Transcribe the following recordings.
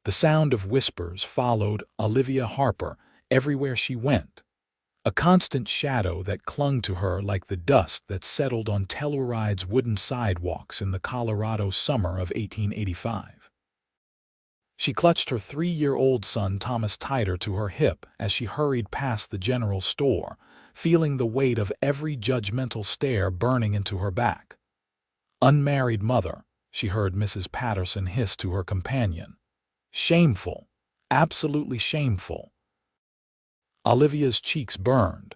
The sound of whispers followed Olivia Harper everywhere she went, a constant shadow that clung to her like the dust that settled on Telluride's wooden sidewalks in the Colorado summer of 1885. She clutched her 3-year-old son Thomas tighter to her hip as she hurried past the general store, feeling the weight of every judgmental stare burning into her back. "Unmarried mother," she heard Mrs. Patterson hiss to her companion. "Shameful, absolutely shameful." Olivia's cheeks burned,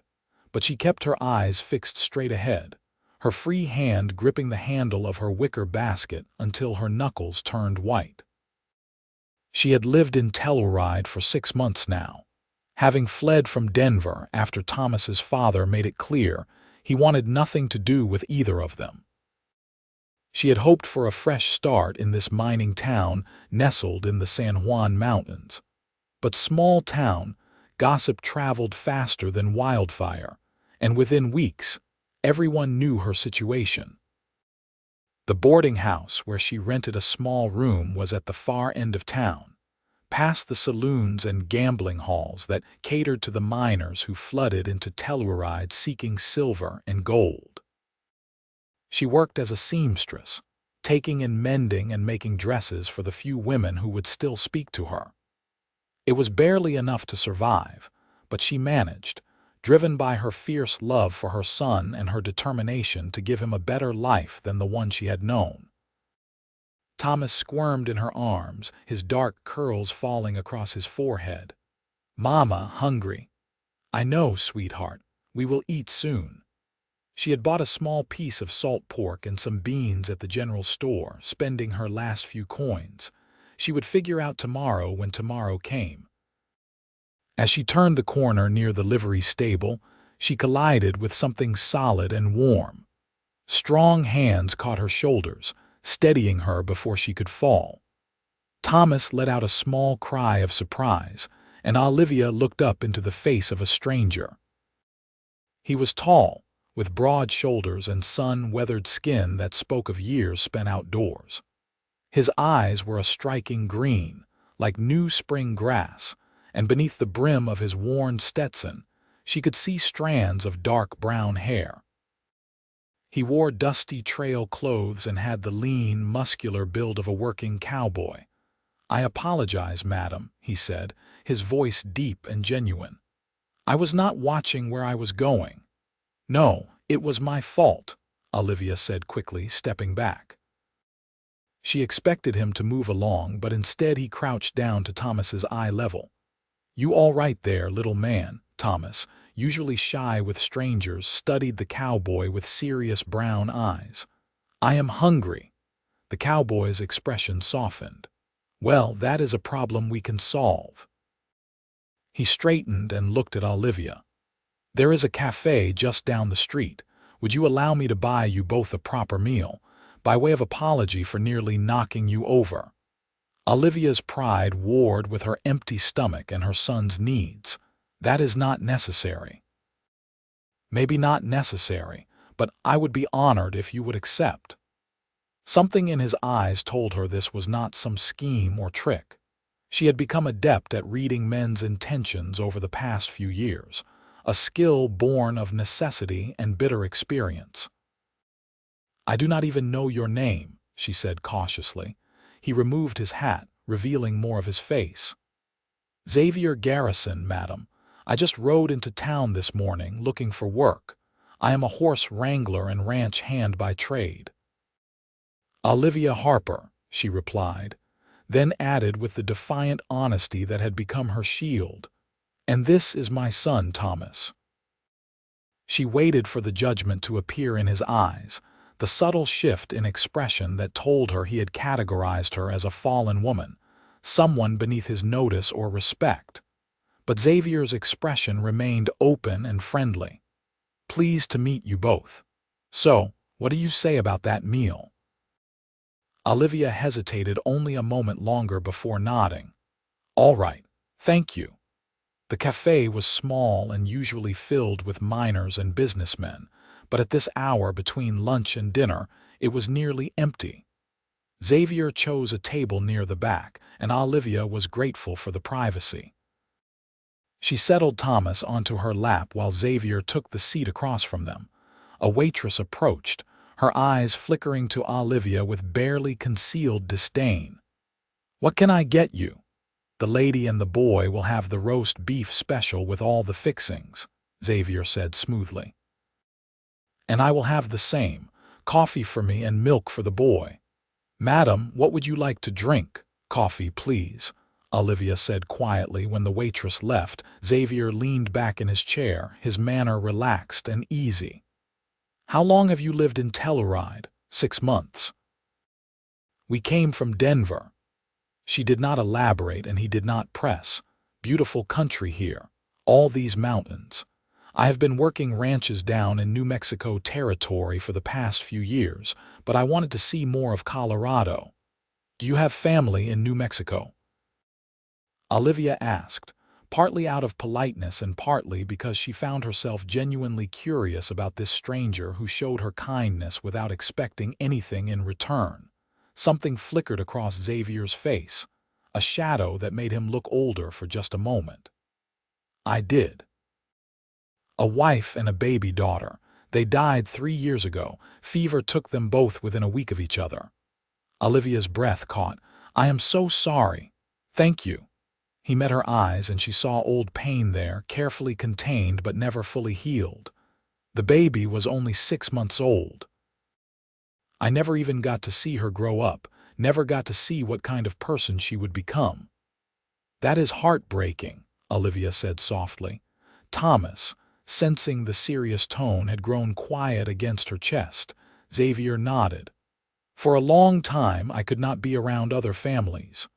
but she kept her eyes fixed straight ahead, her free hand gripping the handle of her wicker basket until her knuckles turned white. She had lived in Telluride for 6 months now, having fled from Denver after Thomas's father made it clear he wanted nothing to do with either of them. She had hoped for a fresh start in this mining town nestled in the San Juan Mountains. But small town gossip traveled faster than wildfire, and within weeks, everyone knew her situation. The boarding house where she rented a small room was at the far end of town, past the saloons and gambling halls that catered to the miners who flooded into Telluride seeking silver and gold. She worked as a seamstress, taking in mending and making dresses for the few women who would still speak to her. It was barely enough to survive, but she managed, driven by her fierce love for her son and her determination to give him a better life than the one she had known. Thomas squirmed in her arms, his dark curls falling across his forehead. "Mama, hungry." "I know, sweetheart. We will eat soon." She had bought a small piece of salt pork and some beans at the general store, spending her last few coins. She would figure out tomorrow when tomorrow came. As she turned the corner near the livery stable, she collided with something solid and warm. Strong hands caught her shoulders, steadying her before she could fall. Thomas let out a small cry of surprise, and Olivia looked up into the face of a stranger. He was tall, with broad shoulders and sun-weathered skin that spoke of years spent outdoors. His eyes were a striking green, like new spring grass, and beneath the brim of his worn Stetson, she could see strands of dark brown hair. He wore dusty trail clothes and had the lean, muscular build of a working cowboy. "I apologize, madam," he said, his voice deep and genuine. "I was not watching where I was going." "No, it was my fault," Olivia said quickly, stepping back. She expected him to move along, but instead he crouched down to Thomas's eye level. "You all right there, little man?" Thomas, usually shy with strangers, studied the cowboy with serious brown eyes. "I am hungry." The cowboy's expression softened. "Well, that is a problem we can solve." He straightened and looked at Olivia. "There is a cafe just down the street. Would you allow me to buy you both a proper meal, by way of apology for nearly knocking you over?" Olivia's pride warred with her empty stomach and her son's needs. "That is not necessary." "Maybe not necessary, but I would be honored if you would accept." Something in his eyes told her this was not some scheme or trick. She had become adept at reading men's intentions over the past few years, a skill born of necessity and bitter experience. "I do not even know your name," she said cautiously. He removed his hat, revealing more of his face. "Xavier Garrison, madam. I just rode into town this morning looking for work. I am a horse wrangler and ranch hand by trade." "Olivia Harper," she replied, then added with the defiant honesty that had become her shield, "And this is my son, Thomas." She waited for the judgment to appear in his eyes, the subtle shift in expression that told her he had categorized her as a fallen woman, someone beneath his notice or respect. But Xavier's expression remained open and friendly. "Pleased to meet you both. So, what do you say about that meal?" Olivia hesitated only a moment longer before nodding. "All right, thank you." The cafe was small and usually filled with miners and businessmen, but at this hour between lunch and dinner, it was nearly empty. Xavier chose a table near the back, and Olivia was grateful for the privacy. She settled Thomas onto her lap while Xavier took the seat across from them. A waitress approached, her eyes flickering to Olivia with barely concealed disdain. "What can I get you?" "The lady and the boy will have the roast beef special with all the fixings," Xavier said smoothly. "And I will have the same, coffee for me and milk for the boy." "Madam, what would you like to drink?" "Coffee, please," Olivia said quietly when the waitress left. Xavier leaned back in his chair, his manner relaxed and easy. "How long have you lived in Telluride?" "6 months. We came from Denver." She did not elaborate and he did not press. "Beautiful country here. All these mountains. I have been working ranches down in New Mexico territory for the past few years, but I wanted to see more of Colorado." "Do you have family in New Mexico?" Olivia asked, partly out of politeness and partly because she found herself genuinely curious about this stranger who showed her kindness without expecting anything in return. Something flickered across Xavier's face, a shadow that made him look older for just a moment. "I did. A wife and a baby daughter. They died 3 years ago. Fever took them both within a week of each other." Olivia's breath caught. "I am so sorry." "Thank you." He met her eyes and she saw old pain there, carefully contained but never fully healed. The baby was only 6 months old. "I never even got to see her grow up, never got to see what kind of person she would become." "That is heartbreaking," Olivia said softly. Thomas, sensing the serious tone, had grown quiet against her chest. Xavier nodded. "For a long time I could not be around other families.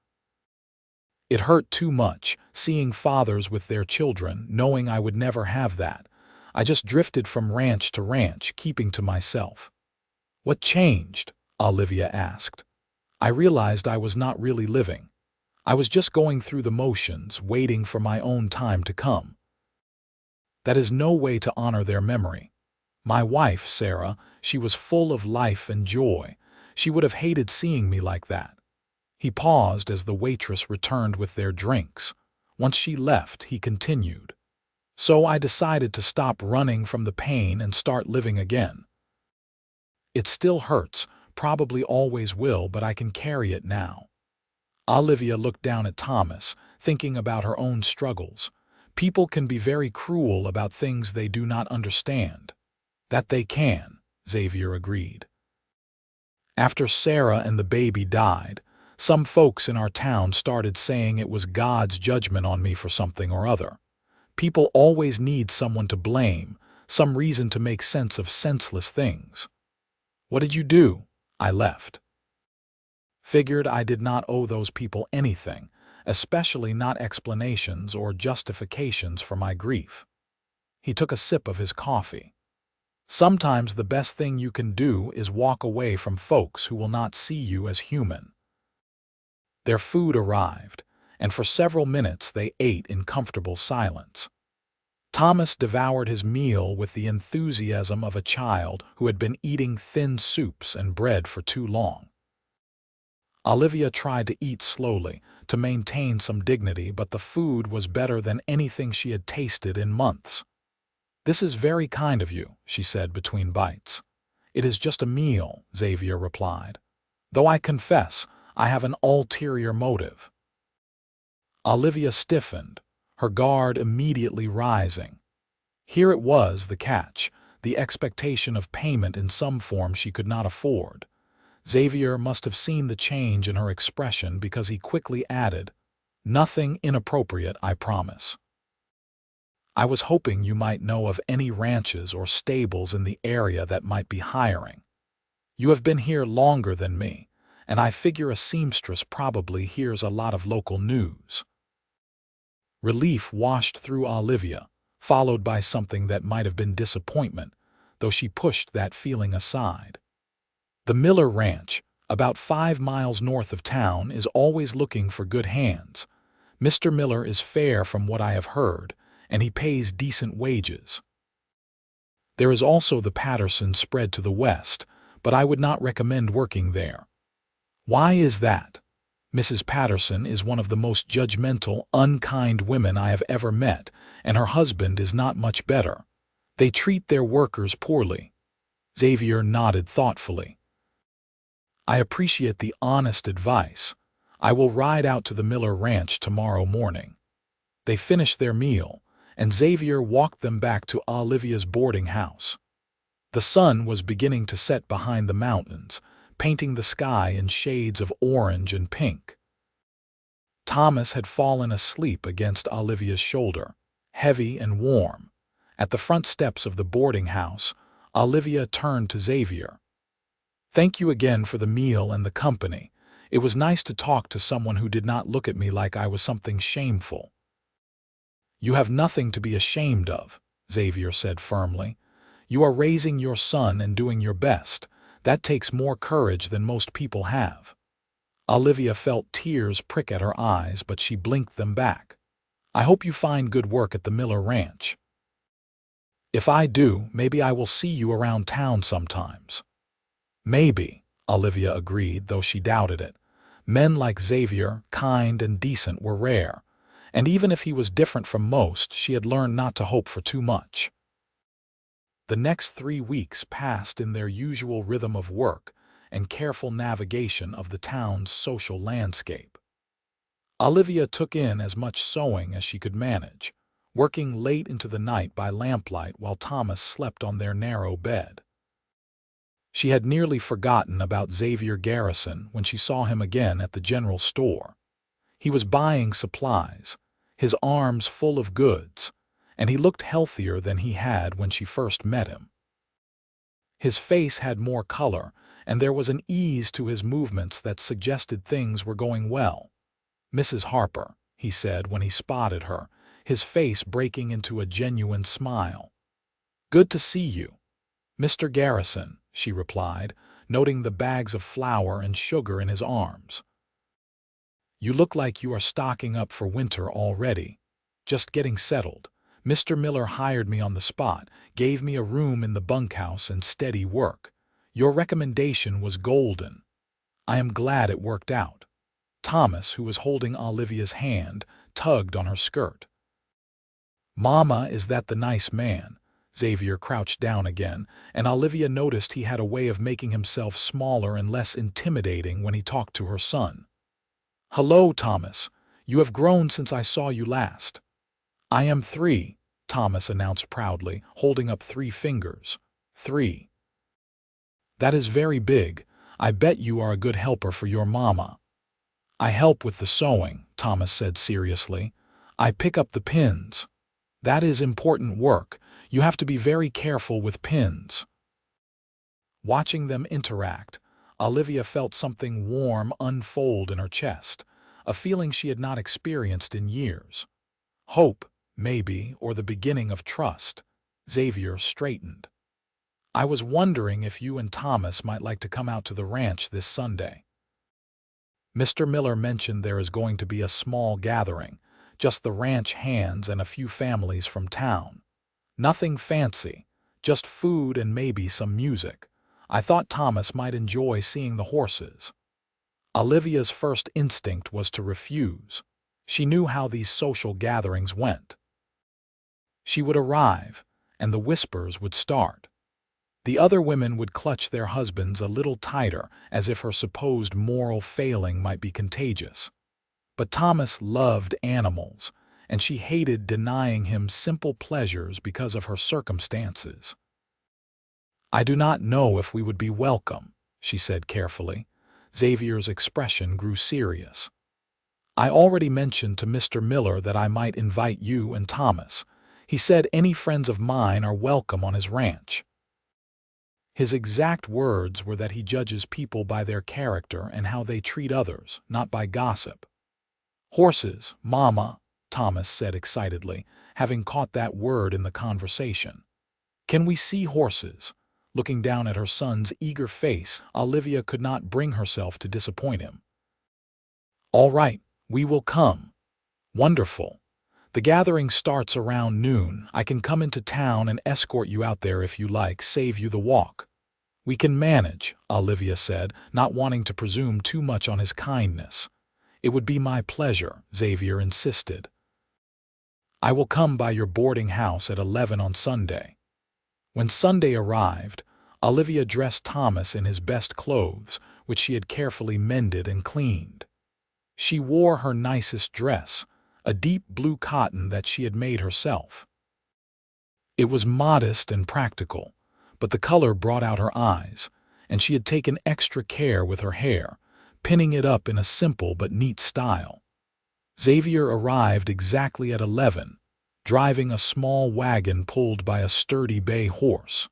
It hurt too much, seeing fathers with their children, knowing I would never have that. I just drifted from ranch to ranch, keeping to myself." "What changed?" Olivia asked. "I realized I was not really living. I was just going through the motions, waiting for my own time to come." "That is no way to honor their memory. My wife, Sarah, she was full of life and joy. She would have hated seeing me like that." He paused as the waitress returned with their drinks. Once she left, he continued. "So I decided to stop running from the pain and start living again. It still hurts, probably always will, but I can carry it now." Olivia looked down at Thomas, thinking about her own struggles. People can be very cruel about things they do not understand. "That they can," Xavier agreed. "After Sarah and the baby died, some folks in our town started saying it was God's judgment on me for something or other. People always need someone to blame, some reason to make sense of senseless things." "What did you do?" "I left. Figured I did not owe those people anything, especially not explanations or justifications for my grief." He took a sip of his coffee. "Sometimes the best thing you can do is walk away from folks who will not see you as human." Their food arrived, and for several minutes they ate in comfortable silence. Thomas devoured his meal with the enthusiasm of a child who had been eating thin soups and bread for too long. Olivia tried to eat slowly, to maintain some dignity, but the food was better than anything she had tasted in months. "This is very kind of you," she said between bites. "It is just a meal," Xavier replied. "Though I confess, I have an ulterior motive." Olivia stiffened, her guard immediately rising. Here it was, the catch, the expectation of payment in some form she could not afford. Xavier must have seen the change in her expression because he quickly added, "Nothing inappropriate, I promise. I was hoping you might know of any ranches or stables in the area that might be hiring. You have been here longer than me, and I figure a seamstress probably hears a lot of local news." Relief washed through Olivia, followed by something that might have been disappointment, though she pushed that feeling aside. The Miller Ranch, about 5 miles north of town, is always looking for good hands. Mr. Miller is fair from what I have heard, and he pays decent wages. There is also the Patterson spread to the west, but I would not recommend working there. Why is that? Mrs. Patterson is one of the most judgmental, unkind women I have ever met, and her husband is not much better. They treat their workers poorly. Xavier nodded thoughtfully. I appreciate the honest advice. I will ride out to the Miller Ranch tomorrow morning. They finished their meal, and Xavier walked them back to Olivia's boarding house. The sun was beginning to set behind the mountains, painting the sky in shades of orange and pink. Thomas had fallen asleep against Olivia's shoulder, heavy and warm. At the front steps of the boarding house, Olivia turned to Xavier. Thank you again for the meal and the company. It was nice to talk to someone who did not look at me like I was something shameful. You have nothing to be ashamed of, Xavier said firmly. You are raising your son and doing your best. That takes more courage than most people have. Olivia felt tears prick at her eyes, but she blinked them back. I hope you find good work at the Miller Ranch. If I do, maybe I will see you around town sometimes. Maybe, Olivia agreed, though she doubted it. Men like Xavier, kind and decent, were rare, and even if he was different from most, she had learned not to hope for too much. The next 3 weeks passed in their usual rhythm of work and careful navigation of the town's social landscape. Olivia took in as much sewing as she could manage, working late into the night by lamplight while Thomas slept on their narrow bed. She had nearly forgotten about Xavier Garrison when she saw him again at the general store. He was buying supplies, his arms full of goods, and he looked healthier than he had when she first met him. His face had more color, and there was an ease to his movements that suggested things were going well. Mrs. Harper, he said when he spotted her, his face breaking into a genuine smile. Good to see you. Mr. Garrison, she replied, noting the bags of flour and sugar in his arms. You look like you are stocking up for winter already. Just getting settled. Mr. Miller hired me on the spot, gave me a room in the bunkhouse and steady work. Your recommendation was golden. I am glad it worked out. Thomas, who was holding Olivia's hand, tugged on her skirt. Mama, is that the nice man? Xavier crouched down again, and Olivia noticed he had a way of making himself smaller and less intimidating when he talked to her son. Hello, Thomas. You have grown since I saw you last. I am 3, Thomas announced proudly, holding up 3 fingers. 3. That is very big. I bet you are a good helper for your mama. I help with the sewing, Thomas said seriously. I pick up the pins. That is important work. You have to be very careful with pins. Watching them interact, Olivia felt something warm unfold in her chest, a feeling she had not experienced in years. Hope, maybe, or the beginning of trust. Xavier straightened. I was wondering if you and Thomas might like to come out to the ranch this Sunday. Mr. Miller mentioned there is going to be a small gathering, just the ranch hands and a few families from town. Nothing fancy, just food and maybe some music. I thought Thomas might enjoy seeing the horses. Olivia's first instinct was to refuse. She knew how these social gatherings went. She would arrive, and the whispers would start. The other women would clutch their husbands a little tighter, as if her supposed moral failing might be contagious. But Thomas loved animals, and she hated denying him simple pleasures because of her circumstances. I do not know if we would be welcome, she said carefully. Xavier's expression grew serious. I already mentioned to Mr. Miller that I might invite you and Thomas. He said any friends of mine are welcome on his ranch. His exact words were that he judges people by their character and how they treat others, not by gossip. Horses, Mama, Thomas said excitedly, having caught that word in the conversation. Can we see horses? Looking down at her son's eager face, Olivia could not bring herself to disappoint him. All right, we will come. Wonderful. The gathering starts around noon. I can come into town and escort you out there if you like, save you the walk. "We can manage," Olivia said, not wanting to presume too much on his kindness. "It would be my pleasure," Xavier insisted. "I will come by your boarding house at 11 on Sunday." When Sunday arrived, Olivia dressed Thomas in his best clothes, which she had carefully mended and cleaned. She wore her nicest dress, a deep blue cotton that she had made herself. It was modest and practical, but the color brought out her eyes, and she had taken extra care with her hair, pinning it up in a simple but neat style. Xavier arrived exactly at 11, driving a small wagon pulled by a sturdy bay horse.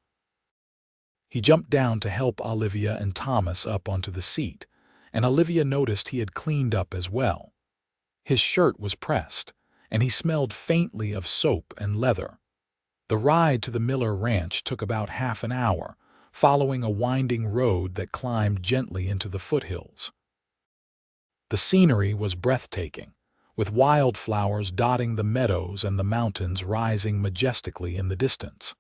He jumped down to help Olivia and Thomas up onto the seat, and Olivia noticed he had cleaned up as well. His shirt was pressed, and he smelled faintly of soap and leather. The ride to the Miller Ranch took about half an hour, following a winding road that climbed gently into the foothills. The scenery was breathtaking, with wildflowers dotting the meadows and the mountains rising majestically in the distance.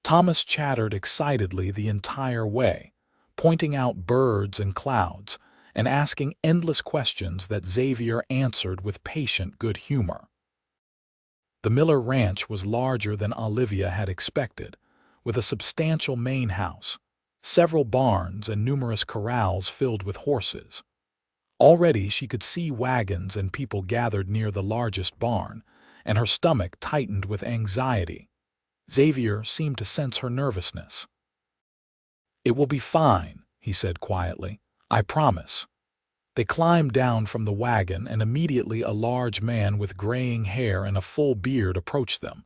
Thomas chattered excitedly the entire way, pointing out birds and clouds, and asking endless questions that Xavier answered with patient good humor. The Miller Ranch was larger than Olivia had expected, with a substantial main house, several barns, and numerous corrals filled with horses. Already she could see wagons and people gathered near the largest barn, and her stomach tightened with anxiety. Xavier seemed to sense her nervousness. "It will be fine," he said quietly. "I promise." They climbed down from the wagon, and immediately a large man with graying hair and a full beard approached them.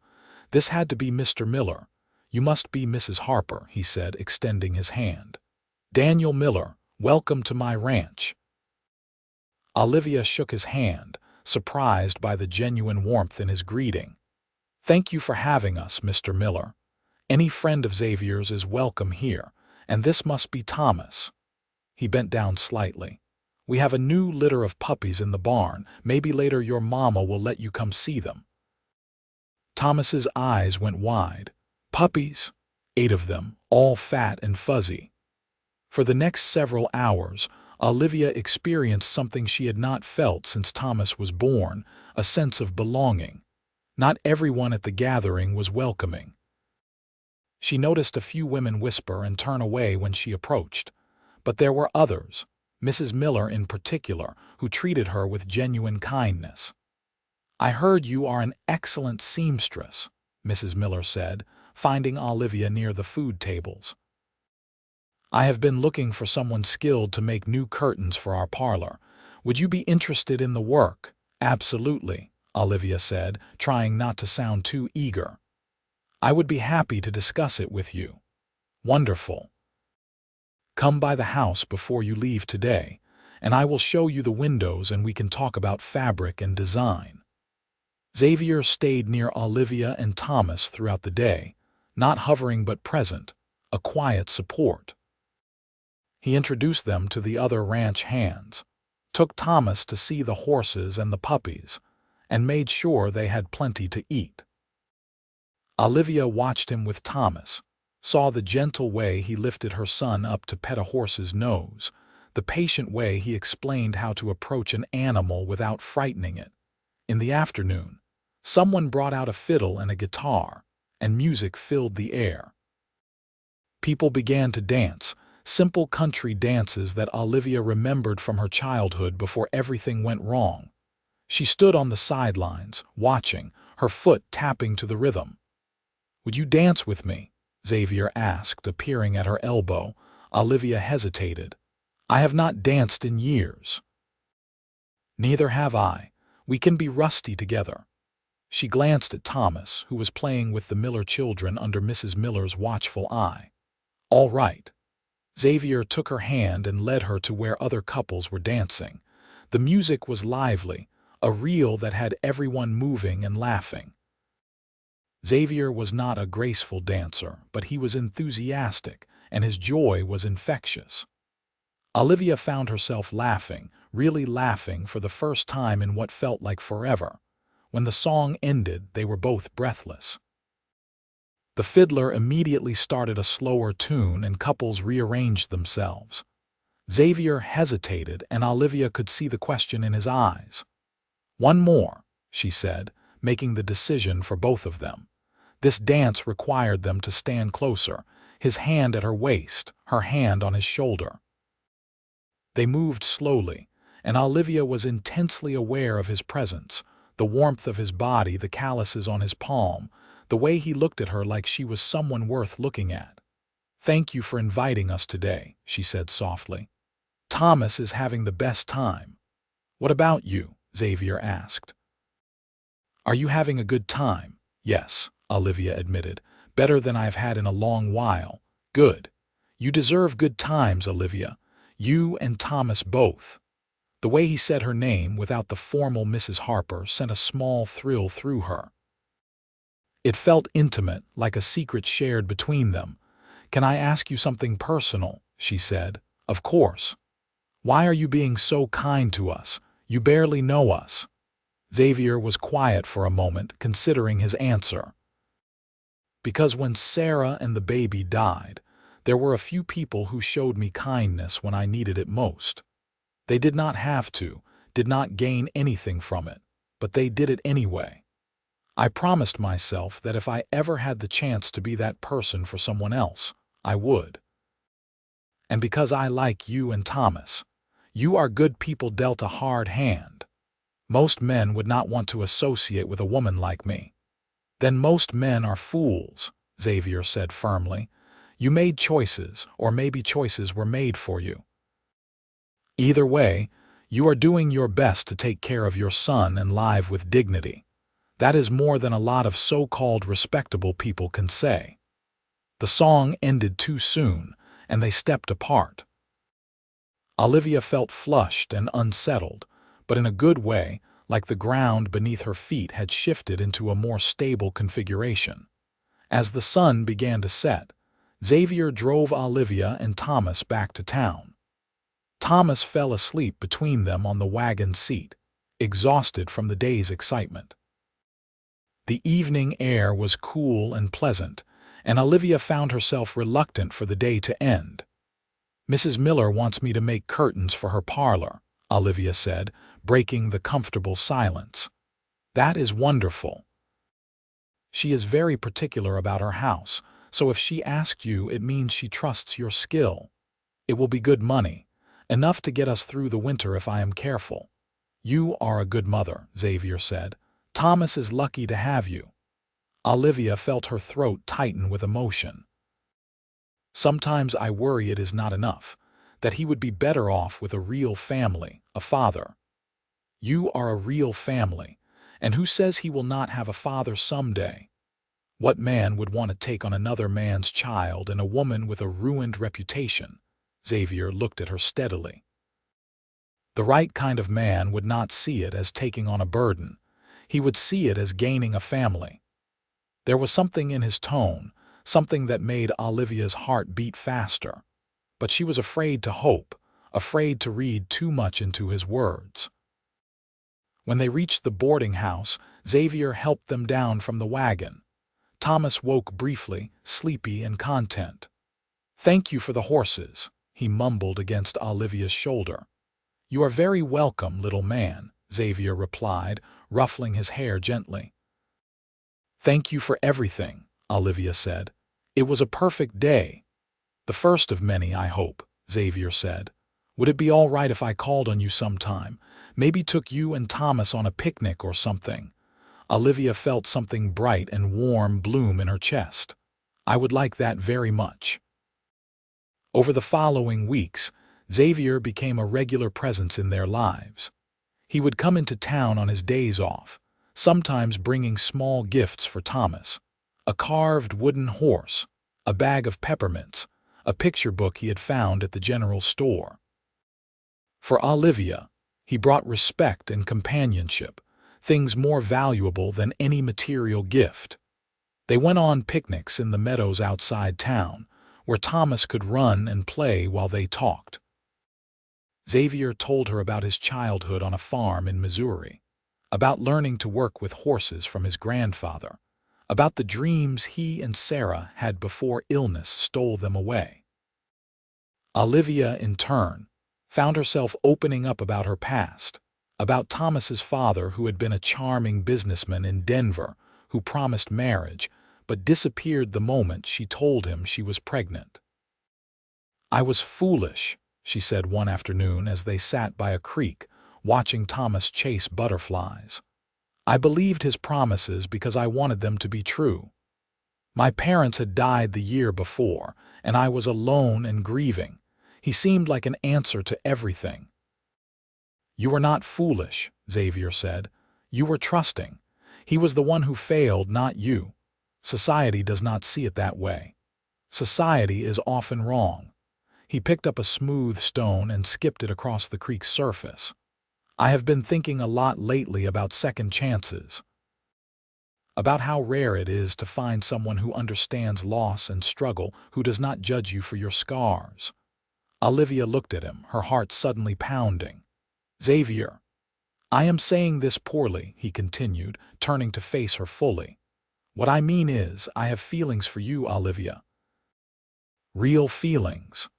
"This had to be Mr. Miller. You must be Mrs. Harper," he said, extending his hand. "Daniel Miller, welcome to my ranch." Olivia shook his hand, surprised by the genuine warmth in his greeting. "Thank you for having us, Mr. Miller. Any friend of Xavier's is welcome here, and this must be Thomas." He bent down slightly. "We have a new litter of puppies in the barn. Maybe later your mama will let you come see them." Thomas's eyes went wide. Puppies? 8 of them, all fat and fuzzy. For the next several hours, Olivia experienced something she had not felt since Thomas was born, a sense of belonging. Not everyone at the gathering was welcoming. She noticed a few women whisper and turn away when she approached, but there were others, Mrs. Miller in particular, who treated her with genuine kindness. "I heard you are an excellent seamstress," Mrs. Miller said, finding Olivia near the food tables. "I have been looking for someone skilled to make new curtains for our parlor. Would you be interested in the work?" "Absolutely," Olivia said, trying not to sound too eager. "I would be happy to discuss it with you." "Wonderful. Come by the house before you leave today, and I will show you the windows and we can talk about fabric and design." Xavier stayed near Olivia and Thomas throughout the day, not hovering but present, a quiet support. He introduced them to the other ranch hands, took Thomas to see the horses and the puppies, and made sure they had plenty to eat. Olivia watched him with Thomas, saw the gentle way he lifted her son up to pet a horse's nose, the patient way he explained how to approach an animal without frightening it. In the afternoon, someone brought out a fiddle and a guitar, and music filled the air. People began to dance, simple country dances that Olivia remembered from her childhood before everything went wrong. She stood on the sidelines, watching, her foot tapping to the rhythm. "Would you dance with me?" Xavier asked, appearing at her elbow. Olivia hesitated. "I have not danced in years." "Neither have I. We can be rusty together." She glanced at Thomas, who was playing with the Miller children under Mrs. Miller's watchful eye. "All right." Xavier took her hand and led her to where other couples were dancing. The music was lively, a reel that had everyone moving and laughing. Xavier was not a graceful dancer, but he was enthusiastic, and his joy was infectious. Olivia found herself laughing, really laughing for the first time in what felt like forever. When the song ended, they were both breathless. The fiddler immediately started a slower tune and couples rearranged themselves. Xavier hesitated and Olivia could see the question in his eyes. "One more," she said, making the decision for both of them. This dance required them to stand closer, his hand at her waist, her hand on his shoulder. They moved slowly, and Olivia was intensely aware of his presence, the warmth of his body, the calluses on his palm, the way he looked at her like she was someone worth looking at. "Thank you for inviting us today," she said softly. "Thomas is having the best time." "What about you?" Xavier asked. "Are you having a good time?" "Yes," Olivia admitted. "Better than I've had in a long while." "Good. You deserve good times, Olivia. You and Thomas both." The way he said her name without the formal Mrs. Harper sent a small thrill through her. It felt intimate, like a secret shared between them. "Can I ask you something personal?" she said. "Of course." "Why are you being so kind to us? You barely know us." Xavier was quiet for a moment, considering his answer. "Because when Sarah and the baby died, there were a few people who showed me kindness when I needed it most. They did not have to, did not gain anything from it, but they did it anyway. I promised myself that if I ever had the chance to be that person for someone else, I would. And because I like you and Thomas, you are good people dealt a hard hand. Most men would not want to associate with a woman like me." "Then most men are fools," Xavier said firmly. "You made choices, or maybe choices were made for you. Either way, you are doing your best to take care of your son and live with dignity. That is more than a lot of so-called respectable people can say." The song ended too soon, and they stepped apart. Olivia felt flushed and unsettled, but in a good way, like the ground beneath her feet had shifted into a more stable configuration. As the sun began to set, Xavier drove Olivia and Thomas back to town. Thomas fell asleep between them on the wagon seat, exhausted from the day's excitement. The evening air was cool and pleasant, and Olivia found herself reluctant for the day to end. "Mrs. Miller wants me to make curtains for her parlor," Olivia said, breaking the comfortable silence. "That is wonderful. She is very particular about her house, so if she asked you, it means she trusts your skill. It will be good money, enough to get us through the winter if I am careful." "You are a good mother," Xavier said. "Thomas is lucky to have you." Olivia felt her throat tighten with emotion. "Sometimes I worry it is not enough, that he would be better off with a real family, a father." "You are a real family, and who says he will not have a father someday? What man would want to take on another man's child and a woman with a ruined reputation?" Xavier looked at her steadily. "The right kind of man would not see it as taking on a burden. He would see it as gaining a family." There was something in his tone, something that made Olivia's heart beat faster. But she was afraid to hope, afraid to read too much into his words. When they reached the boarding house, Xavier helped them down from the wagon. Thomas woke briefly, sleepy and content. "Thank you for the horses," he mumbled against Olivia's shoulder. "You are very welcome, little man," Xavier replied, ruffling his hair gently. "Thank you for everything," Olivia said. "It was a perfect day." "The first of many, I hope," Xavier said. "Would it be all right if I called on you sometime? Maybe took you and Thomas on a picnic or something?" Olivia felt something bright and warm bloom in her chest. "I would like that very much." Over the following weeks, Xavier became a regular presence in their lives. He would come into town on his days off, sometimes bringing small gifts for Thomas: a carved wooden horse, a bag of peppermints, a picture book he had found at the general store. For Olivia, he brought respect and companionship, things more valuable than any material gift. They went on picnics in the meadows outside town, where Thomas could run and play while they talked. Xavier told her about his childhood on a farm in Missouri, about learning to work with horses from his grandfather, about the dreams he and Sarah had before illness stole them away. Olivia, in turn, found herself opening up about her past, about Thomas's father, who had been a charming businessman in Denver who promised marriage but disappeared the moment she told him she was pregnant. "I was foolish," she said one afternoon as they sat by a creek watching Thomas chase butterflies. "I believed his promises because I wanted them to be true. My parents had died the year before, and I was alone and grieving. He seemed like an answer to everything." "You were not foolish," Xavier said. "You were trusting. He was the one who failed, not you. Society does not see it that way. Society is often wrong." He picked up a smooth stone and skipped it across the creek's surface. "I have been thinking a lot lately about second chances, about how rare it is to find someone who understands loss and struggle, who does not judge you for your scars." Olivia looked at him, her heart suddenly pounding. "Xavier, I am saying this poorly," he continued, turning to face her fully. "What I mean is, I have feelings for you, Olivia. Real feelings.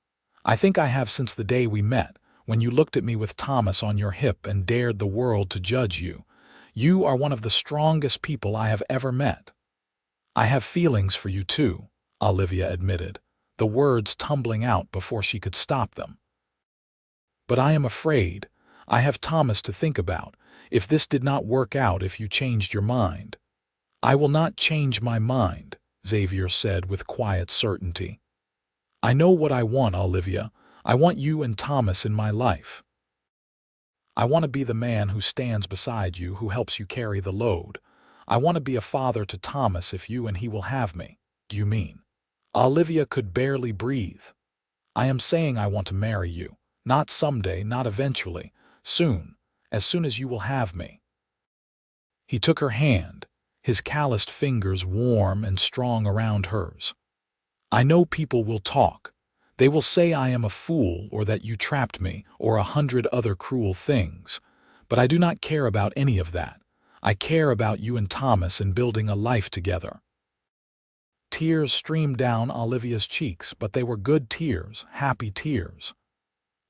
I think I have since the day we met, when you looked at me with Thomas on your hip and dared the world to judge you. You are one of the strongest people I have ever met." "I have feelings for you too," Olivia admitted, the words tumbling out before she could stop them. "But I am afraid. I have Thomas to think about. If this did not work out, if you changed your mind." "I will not change my mind," Xavier said with quiet certainty. "I know what I want, Olivia. I want you and Thomas in my life. I want to be the man who stands beside you, who helps you carry the load. I want to be a father to Thomas if you and he will have me." "Do you mean?" Olivia could barely breathe. "I am saying I want to marry you. Not someday, not eventually. Soon, as soon as you will have me." He took her hand, his calloused fingers warm and strong around hers. "I know people will talk. They will say I am a fool, or that you trapped me, or 100 other cruel things. But I do not care about any of that. I care about you and Thomas and building a life together." Tears streamed down Olivia's cheeks, but they were good tears, happy tears.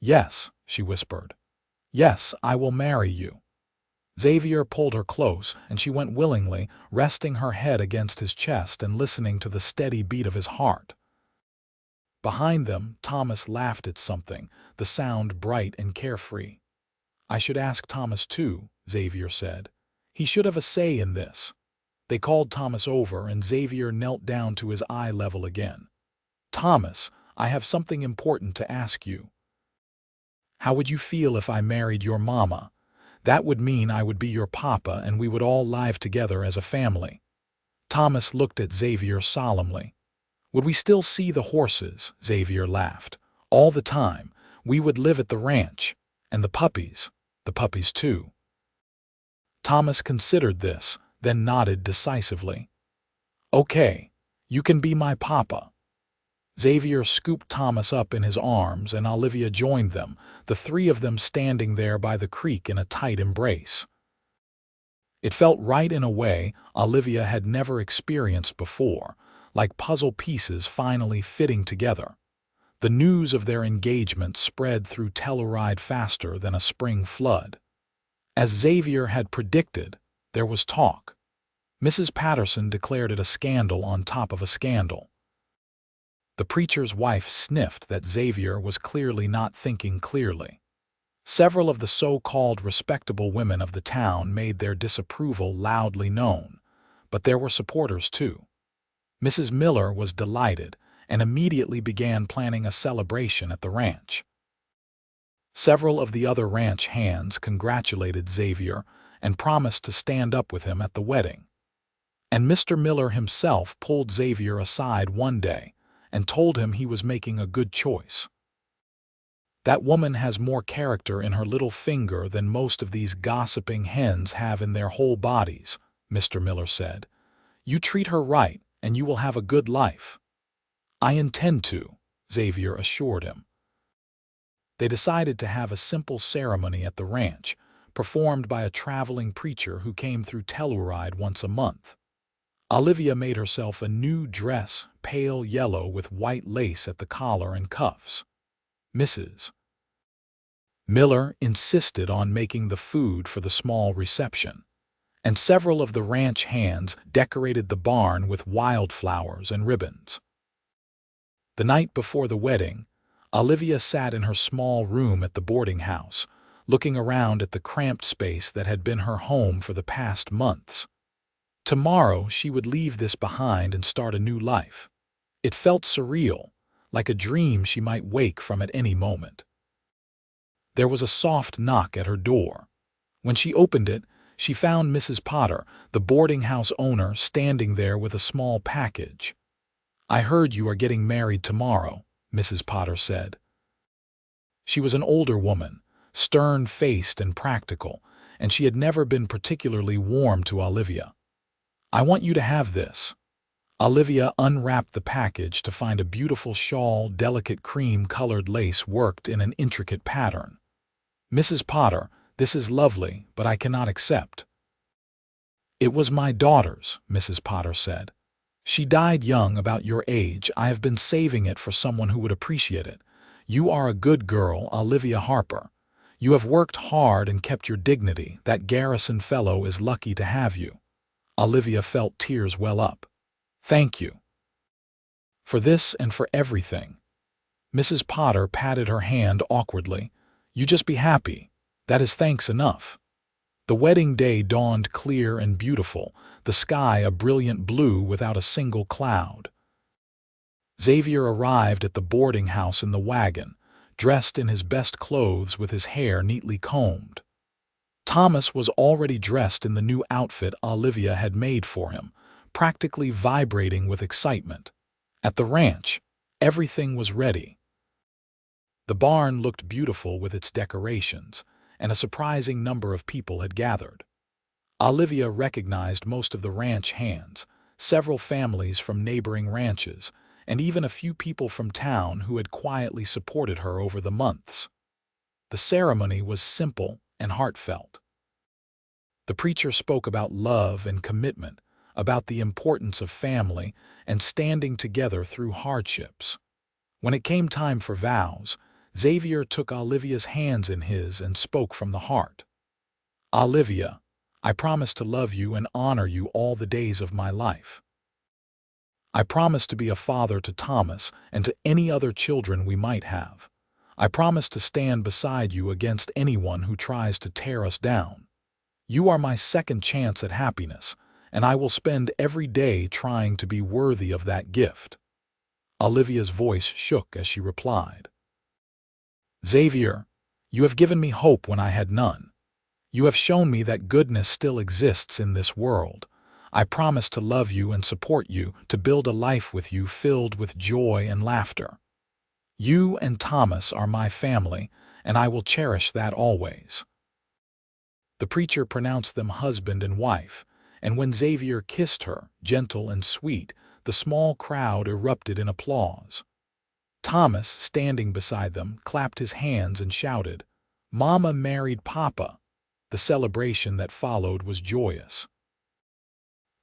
"Yes," she whispered. "Yes, I will marry you." Xavier pulled her close, and she went willingly, resting her head against his chest and listening to the steady beat of his heart. Behind them, Thomas laughed at something, the sound bright and carefree. "I should ask Thomas too," Xavier said. "He should have a say in this." They called Thomas over, and Xavier knelt down to his eye level again. "Thomas, I have something important to ask you. How would you feel if I married your mama? That would mean I would be your papa and we would all live together as a family." Thomas looked at Xavier solemnly. "Would we still see the horses?" Xavier laughed. "All the time. We would live at the ranch. And the puppies too." Thomas considered this, then nodded decisively. "Okay, you can be my papa." Xavier scooped Thomas up in his arms, and Olivia joined them, the three of them standing there by the creek in a tight embrace. It felt right in a way Olivia had never experienced before, like puzzle pieces finally fitting together. The news of their engagement spread through Telluride faster than a spring flood. As Xavier had predicted, there was talk. Mrs. Patterson declared it a scandal on top of a scandal. The preacher's wife sniffed that Xavier was clearly not thinking clearly. Several of the so-called respectable women of the town made their disapproval loudly known, but there were supporters too. Mrs. Miller was delighted and immediately began planning a celebration at the ranch. Several of the other ranch hands congratulated Xavier and promised to stand up with him at the wedding. And Mr. Miller himself pulled Xavier aside one day and told him he was making a good choice. "That woman has more character in her little finger than most of these gossiping hens have in their whole bodies," Mr. Miller said. "You treat her right, and you will have a good life." "I intend to," Xavier assured him. They decided to have a simple ceremony at the ranch, performed by a traveling preacher who came through Telluride once a month. Olivia made herself a new dress, pale yellow with white lace at the collar and cuffs. Mrs. Miller insisted on making the food for the small reception, and several of the ranch hands decorated the barn with wildflowers and ribbons. The night before the wedding, Olivia sat in her small room at the boarding house, looking around at the cramped space that had been her home for the past months. Tomorrow she would leave this behind and start a new life. It felt surreal, like a dream she might wake from at any moment. There was a soft knock at her door. When she opened it, she found Mrs. Potter, the boarding house owner, standing there with a small package. "I heard you are getting married tomorrow," Mrs. Potter said. She was an older woman, stern-faced and practical, and she had never been particularly warm to Olivia. "I want you to have this." Olivia unwrapped the package to find a beautiful shawl, delicate cream-colored lace worked in an intricate pattern. "Mrs. Potter, this is lovely, but I cannot accept." "It was my daughter's," Mrs. Potter said. "She died young, about your age. I have been saving it for someone who would appreciate it. You are a good girl, Olivia Harper. You have worked hard and kept your dignity. That Garrison fellow is lucky to have you." Olivia felt tears well up. "Thank you for this and for everything." Mrs. Potter patted her hand awkwardly. "You just be happy. That is thanks enough." The wedding day dawned clear and beautiful, the sky a brilliant blue without a single cloud. Xavier arrived at the boarding house in the wagon, dressed in his best clothes with his hair neatly combed. Thomas was already dressed in the new outfit Olivia had made for him, practically vibrating with excitement. At the ranch, everything was ready. The barn looked beautiful with its decorations, and a surprising number of people had gathered. Olivia recognized most of the ranch hands, several families from neighboring ranches, and even a few people from town who had quietly supported her over the months. The ceremony was simple and heartfelt. The preacher spoke about love and commitment, about the importance of family and standing together through hardships. When it came time for vows, Xavier took Olivia's hands in his and spoke from the heart. "Olivia, I promise to love you and honor you all the days of my life. I promise to be a father to Thomas and to any other children we might have. I promise to stand beside you against anyone who tries to tear us down. You are my second chance at happiness, and I will spend every day trying to be worthy of that gift." Olivia's voice shook as she replied. "Xavier, you have given me hope when I had none. You have shown me that goodness still exists in this world. I promise to love you and support you, to build a life with you filled with joy and laughter. You and Thomas are my family, and I will cherish that always." The preacher pronounced them husband and wife, and when Xavier kissed her, gentle and sweet, the small crowd erupted in applause. Thomas, standing beside them, clapped his hands and shouted, "Mama married Papa." The celebration that followed was joyous.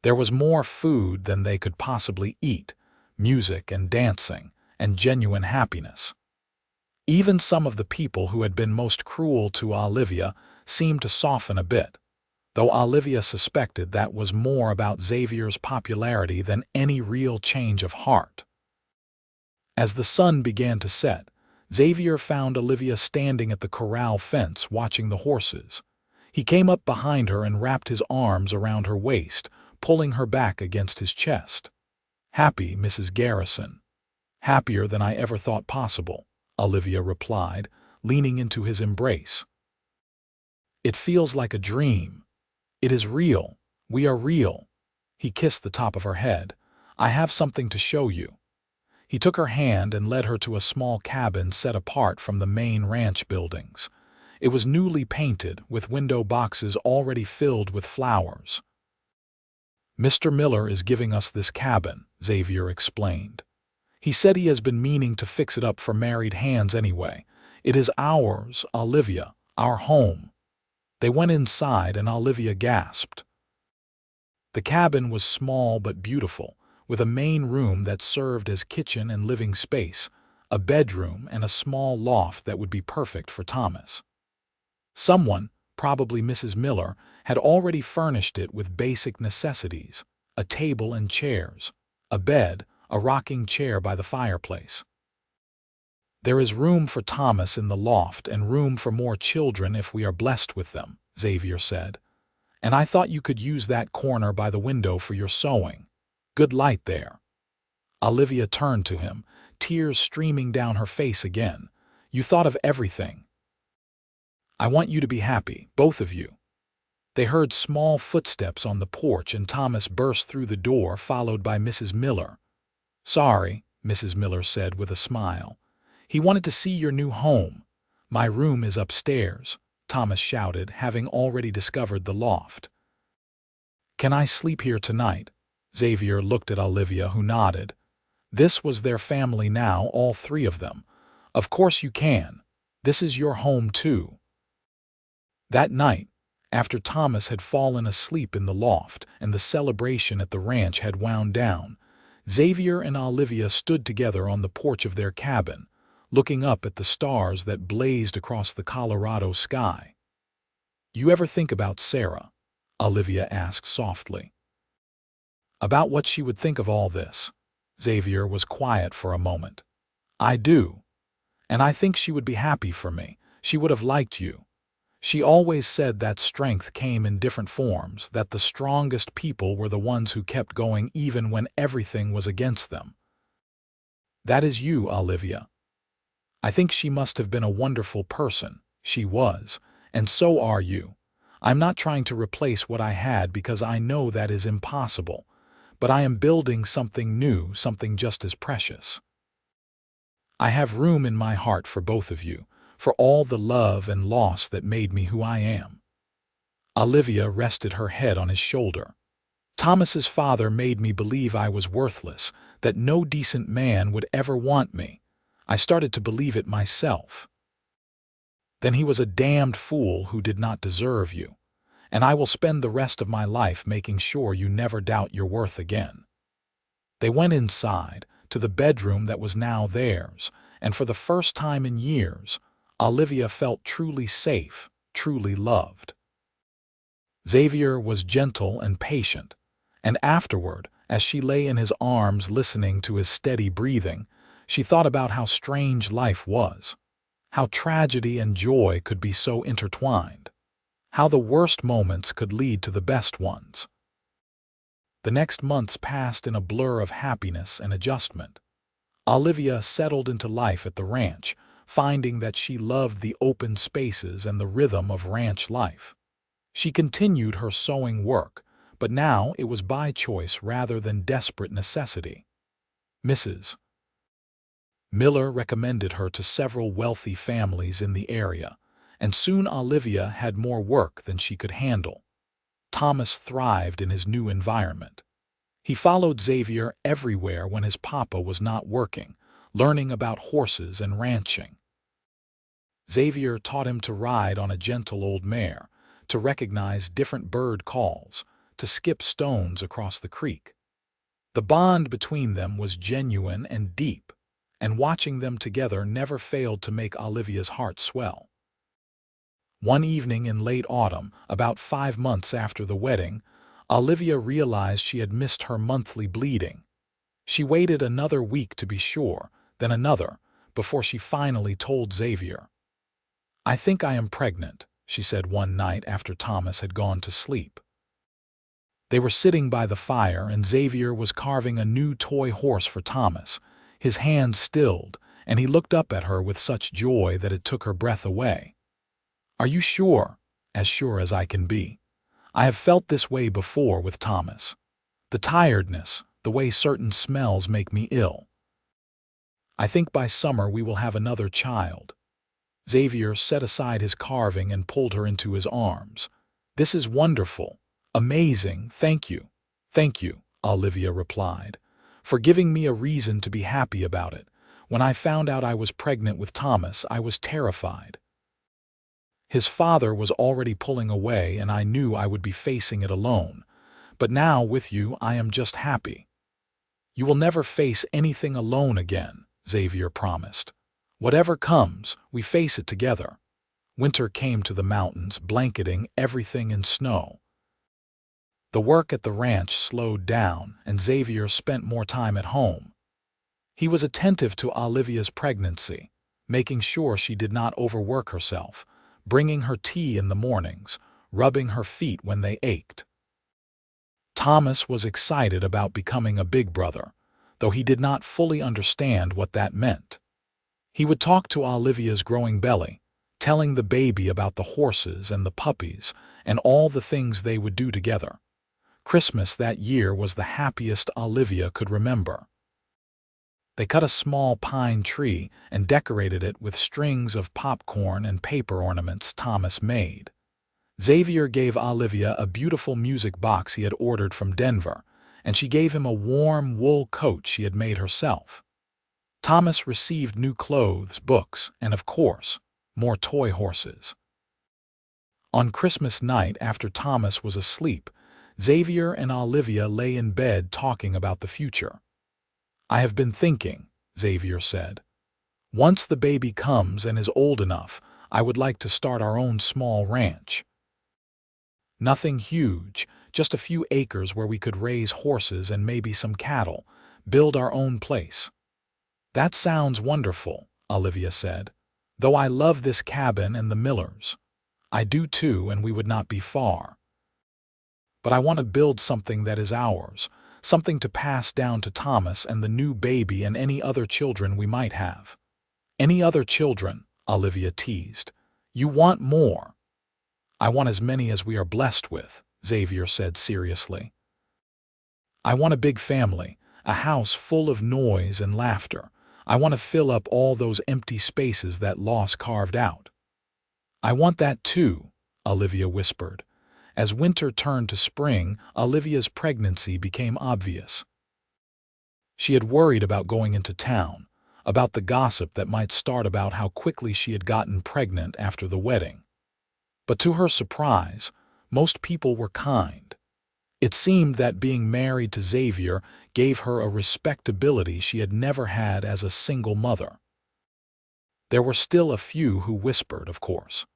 There was more food than they could possibly eat, music and dancing, and genuine happiness. Even some of the people who had been most cruel to Olivia seemed to soften a bit, though Olivia suspected that was more about Xavier's popularity than any real change of heart. As the sun began to set, Xavier found Olivia standing at the corral fence watching the horses. He came up behind her and wrapped his arms around her waist, pulling her back against his chest. "Happy, Mrs. Garrison." "Happier than I ever thought possible," Olivia replied, leaning into his embrace. "It feels like a dream. It is real. We are real." He kissed the top of her head. "I have something to show you." He took her hand and led her to a small cabin set apart from the main ranch buildings. It was newly painted, with window boxes already filled with flowers. "Mr. Miller is giving us this cabin," Xavier explained. "He said he has been meaning to fix it up for married hands anyway. It is ours, Olivia, our home." They went inside and Olivia gasped. The cabin was small but beautiful, with a main room that served as kitchen and living space, a bedroom, and a small loft that would be perfect for Thomas. Someone, probably Mrs. Miller, had already furnished it with basic necessities: a table and chairs, a bed, a rocking chair by the fireplace. "There is room for Thomas in the loft and room for more children if we are blessed with them," Xavier said. "And I thought you could use that corner by the window for your sewing. Good light there." Olivia turned to him, tears streaming down her face again. "You thought of everything. I want you to be happy, both of you." They heard small footsteps on the porch and Thomas burst through the door, followed by Mrs. Miller. "Sorry," Mrs. Miller said with a smile. "He wanted to see your new home." "My room is upstairs," Thomas shouted, having already discovered the loft. "Can I sleep here tonight?" Xavier looked at Olivia, who nodded. This was their family now, all three of them. "Of course you can. This is your home too." That night, after Thomas had fallen asleep in the loft and the celebration at the ranch had wound down, Xavier and Olivia stood together on the porch of their cabin, looking up at the stars that blazed across the Colorado sky. "You ever think about Sarah?" Olivia asked softly. "About what she would think of all this?" Xavier was quiet for a moment. "I do. And I think she would be happy for me. She would have liked you. She always said that strength came in different forms, that the strongest people were the ones who kept going even when everything was against them. That is you, Olivia. I think she must have been a wonderful person. She was. And so are you. I'm not trying to replace what I had because I know that is impossible. But I am building something new, something just as precious. I have room in my heart for both of you, for all the love and loss that made me who I am." Olivia rested her head on his shoulder. "Thomas's father made me believe I was worthless, that no decent man would ever want me. I started to believe it myself. Then he was a damned fool who did not deserve you, and I will spend the rest of my life making sure you never doubt your worth again." They went inside, to the bedroom that was now theirs, and for the first time in years, Olivia felt truly safe, truly loved. Xavier was gentle and patient, and afterward, as she lay in his arms listening to his steady breathing, she thought about how strange life was, how tragedy and joy could be so intertwined, how the worst moments could lead to the best ones. The next months passed in a blur of happiness and adjustment. Olivia settled into life at the ranch, finding that she loved the open spaces and the rhythm of ranch life. She continued her sewing work, but now it was by choice rather than desperate necessity. Mrs. Miller recommended her to several wealthy families in the area, and soon Olivia had more work than she could handle. Thomas thrived in his new environment. He followed Xavier everywhere when his papa was not working, learning about horses and ranching. Xavier taught him to ride on a gentle old mare, to recognize different bird calls, to skip stones across the creek. The bond between them was genuine and deep, and watching them together never failed to make Olivia's heart swell. One evening in late autumn, about 5 months after the wedding, Olivia realized she had missed her monthly bleeding. She waited another week to be sure, then another, before she finally told Xavier. "I think I am pregnant," she said one night after Thomas had gone to sleep. They were sitting by the fire and Xavier was carving a new toy horse for Thomas. His hand stilled, and he looked up at her with such joy that it took her breath away. "Are you sure?" "As sure as I can be. I have felt this way before with Thomas. The tiredness, the way certain smells make me ill. I think by summer we will have another child." Xavier set aside his carving and pulled her into his arms. "This is wonderful, amazing, thank you." "Thank you," Olivia replied, "for giving me a reason to be happy about it. When I found out I was pregnant with Thomas, I was terrified. His father was already pulling away and I knew I would be facing it alone. But now, with you, I am just happy. You will never face anything alone again, Xavier promised. Whatever comes, we face it together. Winter came to the mountains, blanketing everything in snow. The work at the ranch slowed down, and Xavier spent more time at home. He was attentive to Olivia's pregnancy, making sure she did not overwork herself, bringing her tea in the mornings, rubbing her feet when they ached. Thomas was excited about becoming a big brother, though he did not fully understand what that meant. He would talk to Olivia's growing belly, telling the baby about the horses and the puppies and all the things they would do together. Christmas that year was the happiest Olivia could remember. They cut a small pine tree and decorated it with strings of popcorn and paper ornaments Thomas made. Xavier gave Olivia a beautiful music box he had ordered from Denver, and she gave him a warm wool coat she had made herself. Thomas received new clothes, books, and, of course, more toy horses. On Christmas night, after Thomas was asleep, Xavier and Olivia lay in bed talking about the future. "I have been thinking," Xavier said. "Once the baby comes and is old enough, I would like to start our own small ranch. Nothing huge, just a few acres where we could raise horses and maybe some cattle, build our own place." "That sounds wonderful," Olivia said, "though I love this cabin and the Millers. I do too, and we would not be far. But I want to build something that is ours, something to pass down to Thomas and the new baby and any other children we might have." "Any other children?" Olivia teased. "You want more." "I want as many as we are blessed with," Xavier said seriously. "I want a big family, a house full of noise and laughter. I want to fill up all those empty spaces that loss carved out." "I want that too," Olivia whispered. As winter turned to spring, Olivia's pregnancy became obvious. She had worried about going into town, about the gossip that might start about how quickly she had gotten pregnant after the wedding. But to her surprise, most people were kind. It seemed that being married to Xavier gave her a respectability she had never had as a single mother. There were still a few who whispered, of course.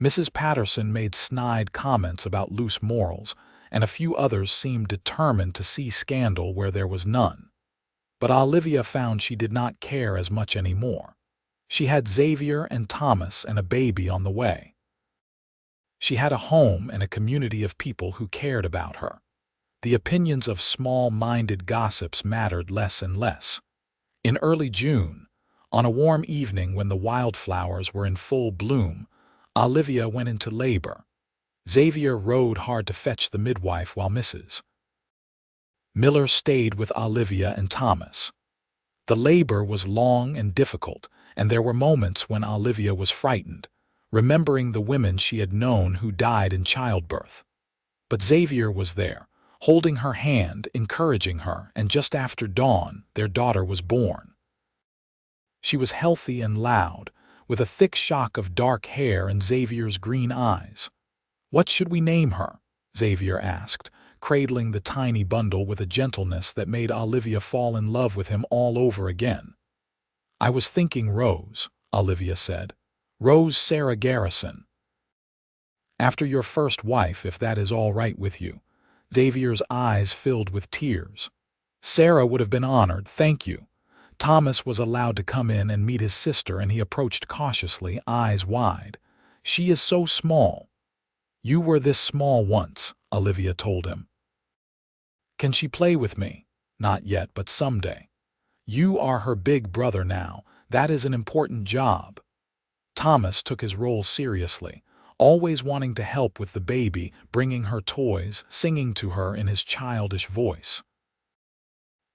Mrs. Patterson made snide comments about loose morals, and a few others seemed determined to see scandal where there was none. But Olivia found she did not care as much anymore. She had Xavier and Thomas and a baby on the way. She had a home and a community of people who cared about her. The opinions of small-minded gossips mattered less and less. In early June, on a warm evening when the wildflowers were in full bloom, Olivia went into labor. Xavier rode hard to fetch the midwife while Mrs. Miller stayed with Olivia and Thomas. The labor was long and difficult, and there were moments when Olivia was frightened, remembering the women she had known who died in childbirth. But Xavier was there, holding her hand, encouraging her, and just after dawn, their daughter was born. She was healthy and loud, with a thick shock of dark hair and Xavier's green eyes. "What should we name her?" Xavier asked, cradling the tiny bundle with a gentleness that made Olivia fall in love with him all over again. "I was thinking Rose," Olivia said. "Rose Sarah Garrison. After your first wife, if that is all right with you." Xavier's eyes filled with tears. "Sarah would have been honored, thank you." Thomas was allowed to come in and meet his sister, and he approached cautiously, eyes wide. "She is so small." "You were this small once," Olivia told him. "Can she play with me?" "Not yet, but someday." "You are her big brother now. That is an important job." Thomas took his role seriously, always wanting to help with the baby, bringing her toys, singing to her in his childish voice.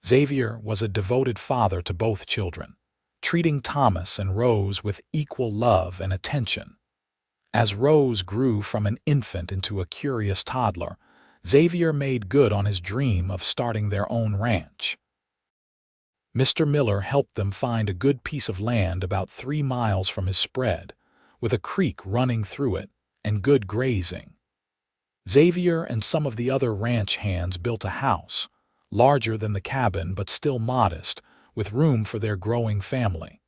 Xavier was a devoted father to both children, treating Thomas and Rose with equal love and attention. As Rose grew from an infant into a curious toddler, Xavier made good on his dream of starting their own ranch. Mr. Miller helped them find a good piece of land about 3 miles from his spread, with a creek running through it and good grazing. Xavier and some of the other ranch hands built a house, larger than the cabin but still modest, with room for their growing family.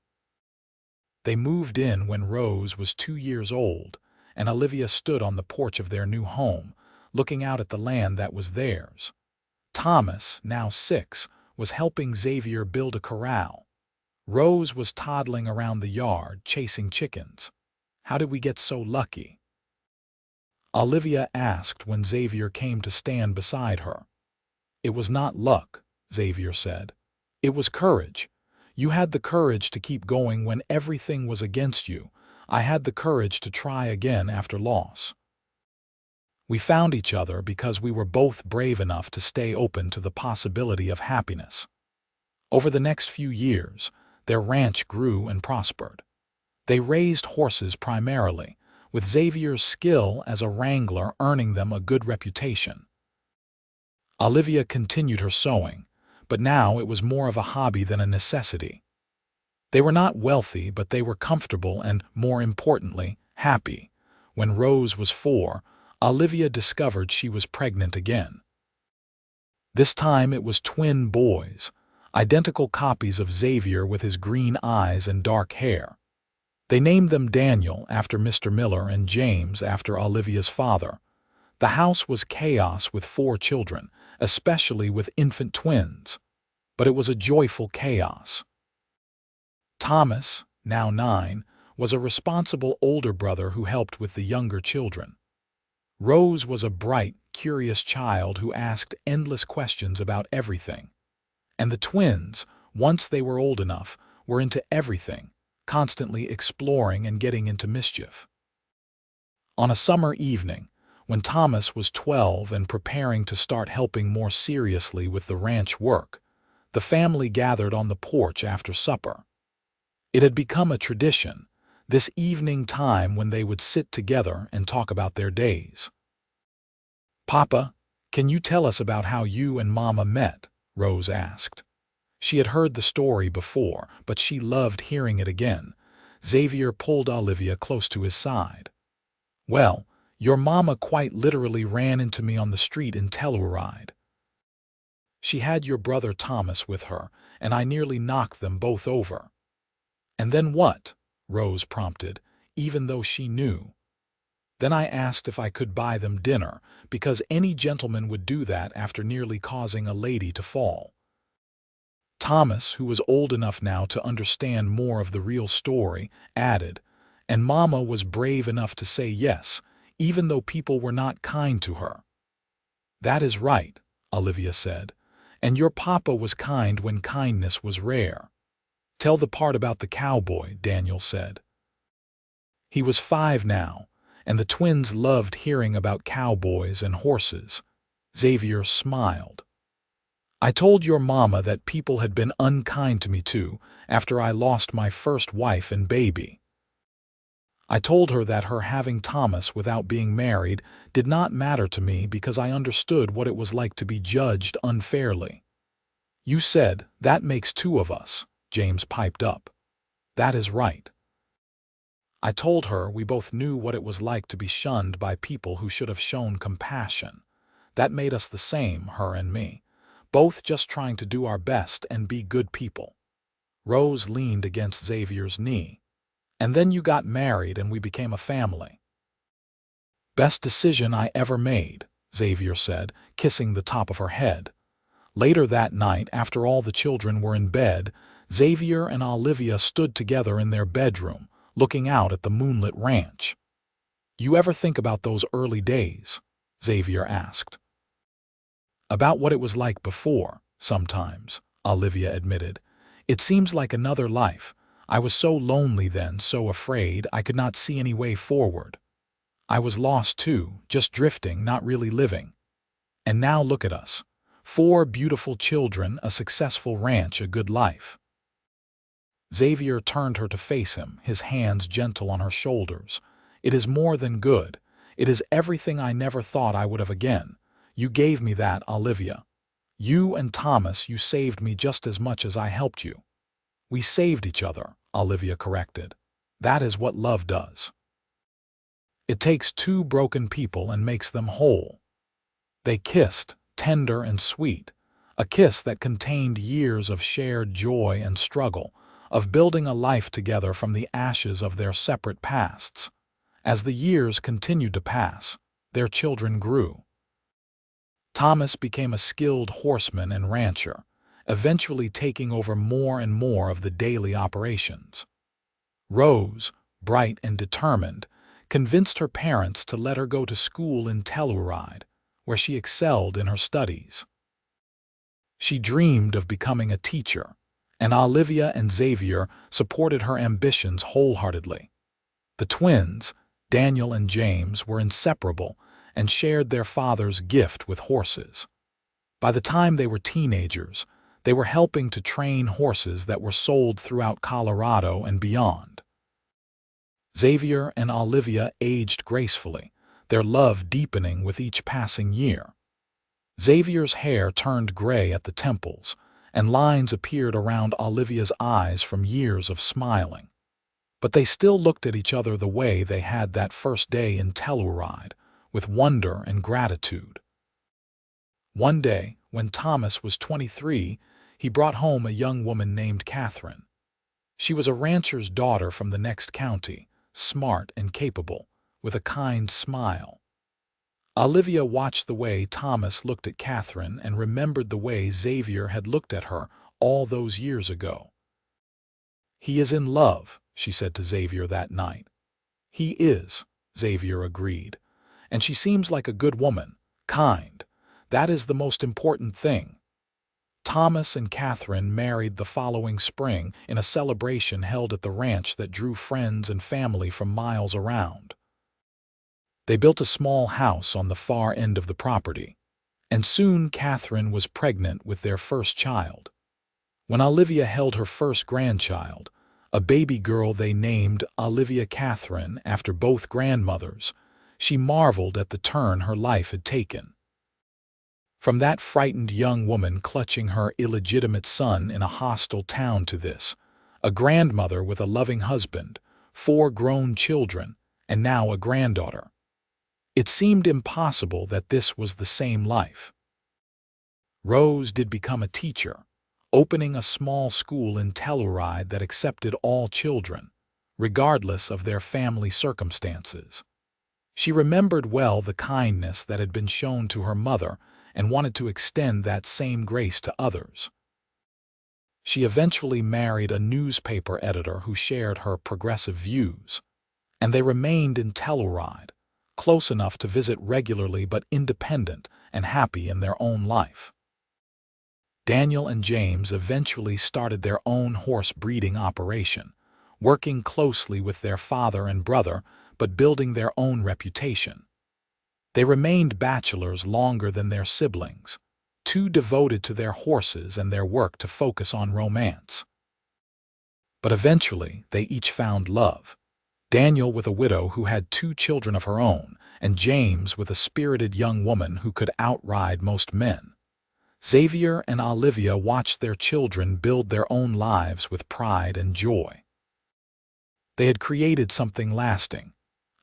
They moved in when Rose was 2 years old, and Olivia stood on the porch of their new home, looking out at the land that was theirs. Thomas, now 6, was helping Xavier build a corral. Rose was toddling around the yard, chasing chickens. How did we get so lucky? Olivia asked when Xavier came to stand beside her. It was not luck, Xavier said. It was courage. You had the courage to keep going when everything was against you. I had the courage to try again after loss. We found each other because we were both brave enough to stay open to the possibility of happiness. Over the next few years, their ranch grew and prospered. They raised horses primarily, with Xavier's skill as a wrangler earning them a good reputation. Olivia continued her sewing, but now it was more of a hobby than a necessity. They were not wealthy, but they were comfortable and, more importantly, happy. When Rose was 4, Olivia discovered she was pregnant again. This time it was twin boys, identical copies of Xavier with his green eyes and dark hair. They named them Daniel after Mr. Miller and James after Olivia's father. The house was chaos with 4 children, especially with infant twins. But it was a joyful chaos. Thomas, now 9, was a responsible older brother who helped with the younger children. Rose was a bright, curious child who asked endless questions about everything. And the twins, once they were old enough, were into everything, constantly exploring and getting into mischief. On a summer evening, when Thomas was 12 and preparing to start helping more seriously with the ranch work, the family gathered on the porch after supper. It had become a tradition, this evening time when they would sit together and talk about their days. "Papa, can you tell us about how you and Mama met?" Rose asked. She had heard the story before, but she loved hearing it again. Xavier pulled Olivia close to his side. "Well, your mama quite literally ran into me on the street in Telluride. She had your brother Thomas with her, and I nearly knocked them both over." "And then what?" Rose prompted, even though she knew. "Then I asked if I could buy them dinner, because any gentleman would do that after nearly causing a lady to fall." Thomas, who was old enough now to understand more of the real story, added, "And Mama was brave enough to say yes, even though people were not kind to her." "That is right," Olivia said, "and your papa was kind when kindness was rare." "Tell the part about the cowboy," Daniel said. He was 5 now, and the twins loved hearing about cowboys and horses. Xavier smiled. "I told your mama that people had been unkind to me too, after I lost my first wife and baby. I told her that her having Thomas without being married did not matter to me because I understood what it was like to be judged unfairly." "You said, that makes 2 of us," James piped up. "That is right." "I told her we both knew what it was like to be shunned by people who should have shown compassion. That made us the same, her and me, both just trying to do our best and be good people." Rose leaned against Xavier's knee. "And then you got married and we became a family." "Best decision I ever made," Xavier said, kissing the top of her head. Later that night, after all the children were in bed, Xavier and Olivia stood together in their bedroom, looking out at the moonlit ranch. "You ever think about those early days?" Xavier asked. "About what it was like before, sometimes," Olivia admitted. "It seems like another life. I was so lonely then, so afraid, I could not see any way forward. I was lost too, just drifting, not really living. And now look at us. 4 beautiful children, a successful ranch, a good life." Xavier turned her to face him, his hands gentle on her shoulders. "It is more than good. It is everything I never thought I would have again. You gave me that, Olivia. You and Thomas, you saved me just as much as I helped you." "We saved each other," Olivia corrected. "That is what love does." It takes two broken people and makes them whole. They kissed, tender and sweet, a kiss that contained years of shared joy and struggle, of building a life together from the ashes of their separate pasts. As the years continued to pass, their children grew. Thomas became a skilled horseman and rancher, eventually taking over more and more of the daily operations. Rose, bright and determined, convinced her parents to let her go to school in Telluride, where she excelled in her studies. She dreamed of becoming a teacher, and Olivia and Xavier supported her ambitions wholeheartedly. The twins, Daniel and James, were inseparable and shared their father's gift with horses. By the time they were teenagers, they were helping to train horses that were sold throughout Colorado and beyond. Xavier and Olivia aged gracefully, their love deepening with each passing year. Xavier's hair turned gray at the temples, and lines appeared around Olivia's eyes from years of smiling. But they still looked at each other the way they had that first day in Telluride, with wonder and gratitude. One day, when Thomas was 23, he brought home a young woman named Catherine. She was a rancher's daughter from the next county, smart and capable, with a kind smile. Olivia watched the way Thomas looked at Catherine and remembered the way Xavier had looked at her all those years ago. "He is in love," she said to Xavier that night. "He is," Xavier agreed. "And she seems like a good woman, kind. That is the most important thing." Thomas and Catherine married the following spring in a celebration held at the ranch that drew friends and family from miles around. They built a small house on the far end of the property, and soon Catherine was pregnant with their first child. When Olivia held her first grandchild, a baby girl they named Olivia Catherine after both grandmothers, she marveled at the turn her life had taken. From that frightened young woman clutching her illegitimate son in a hostile town to this, a grandmother with a loving husband, 4 grown children, and now a granddaughter. It seemed impossible that this was the same life. Rose did become a teacher, opening a small school in Telluride that accepted all children, regardless of their family circumstances. She remembered well the kindness that had been shown to her mother and wanted to extend that same grace to others. She eventually married a newspaper editor who shared her progressive views, and they remained in Telluride, close enough to visit regularly but independent and happy in their own life. Daniel and James eventually started their own horse breeding operation, working closely with their father and brother but building their own reputation. They remained bachelors longer than their siblings, too devoted to their horses and their work to focus on romance. But eventually, they each found love. Daniel with a widow who had 2 children of her own, and James with a spirited young woman who could outride most men. Xavier and Olivia watched their children build their own lives with pride and joy. They had created something lasting,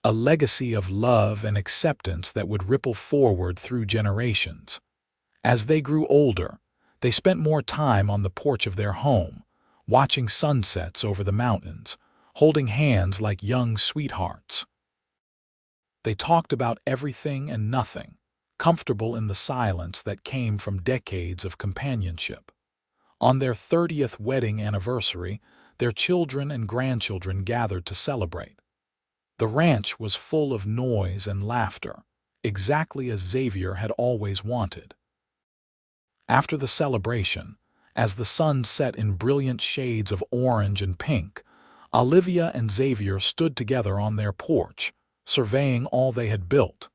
a legacy of love and acceptance that would ripple forward through generations. As they grew older, they spent more time on the porch of their home, watching sunsets over the mountains, holding hands like young sweethearts. They talked about everything and nothing, comfortable in the silence that came from decades of companionship. On their 30th wedding anniversary, their children and grandchildren gathered to celebrate. The ranch was full of noise and laughter, exactly as Xavier had always wanted. After the celebration, as the sun set in brilliant shades of orange and pink, Olivia and Xavier stood together on their porch, surveying all they had built.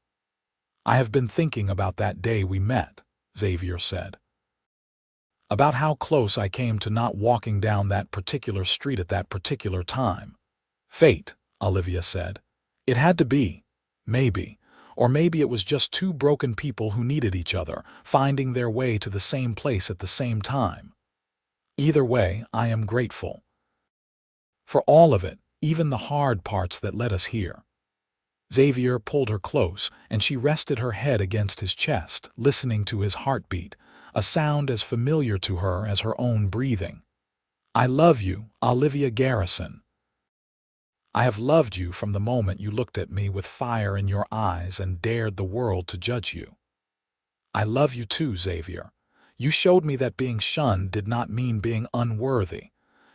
"I have been thinking about that day we met," Xavier said. "About how close I came to not walking down that particular street at that particular time. Fate," Olivia said. "It had to be. Maybe. Or maybe it was just 2 broken people who needed each other, finding their way to the same place at the same time. Either way, I am grateful. For all of it, even the hard parts that led us here." Xavier pulled her close, and she rested her head against his chest, listening to his heartbeat, a sound as familiar to her as her own breathing. "I love you, Olivia Garrison. I have loved you from the moment you looked at me with fire in your eyes and dared the world to judge you. I love you too, Xavier. You showed me that being shunned did not mean being unworthy.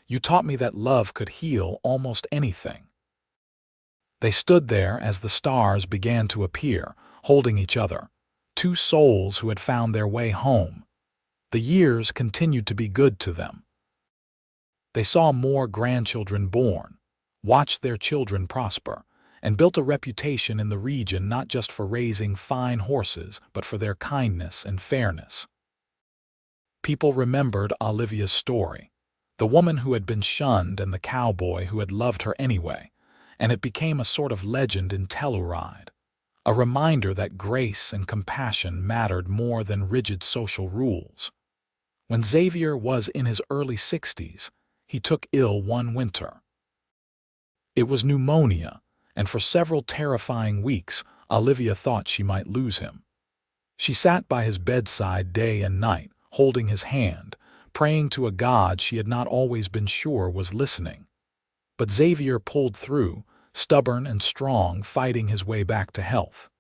You taught me that love could heal almost anything." They stood there as the stars began to appear, holding each other, two souls who had found their way home. The years continued to be good to them. They saw more grandchildren born, watched their children prosper, and built a reputation in the region not just for raising fine horses, but for their kindness and fairness. People remembered Olivia's story, the woman who had been shunned and the cowboy who had loved her anyway, and it became a sort of legend in Telluride, a reminder that grace and compassion mattered more than rigid social rules. When Xavier was in his early 60s, he took ill one winter. It was pneumonia, and for several terrifying weeks, Olivia thought she might lose him. She sat by his bedside day and night, holding his hand, praying to a God she had not always been sure was listening. But Xavier pulled through, stubborn and strong, fighting his way back to health.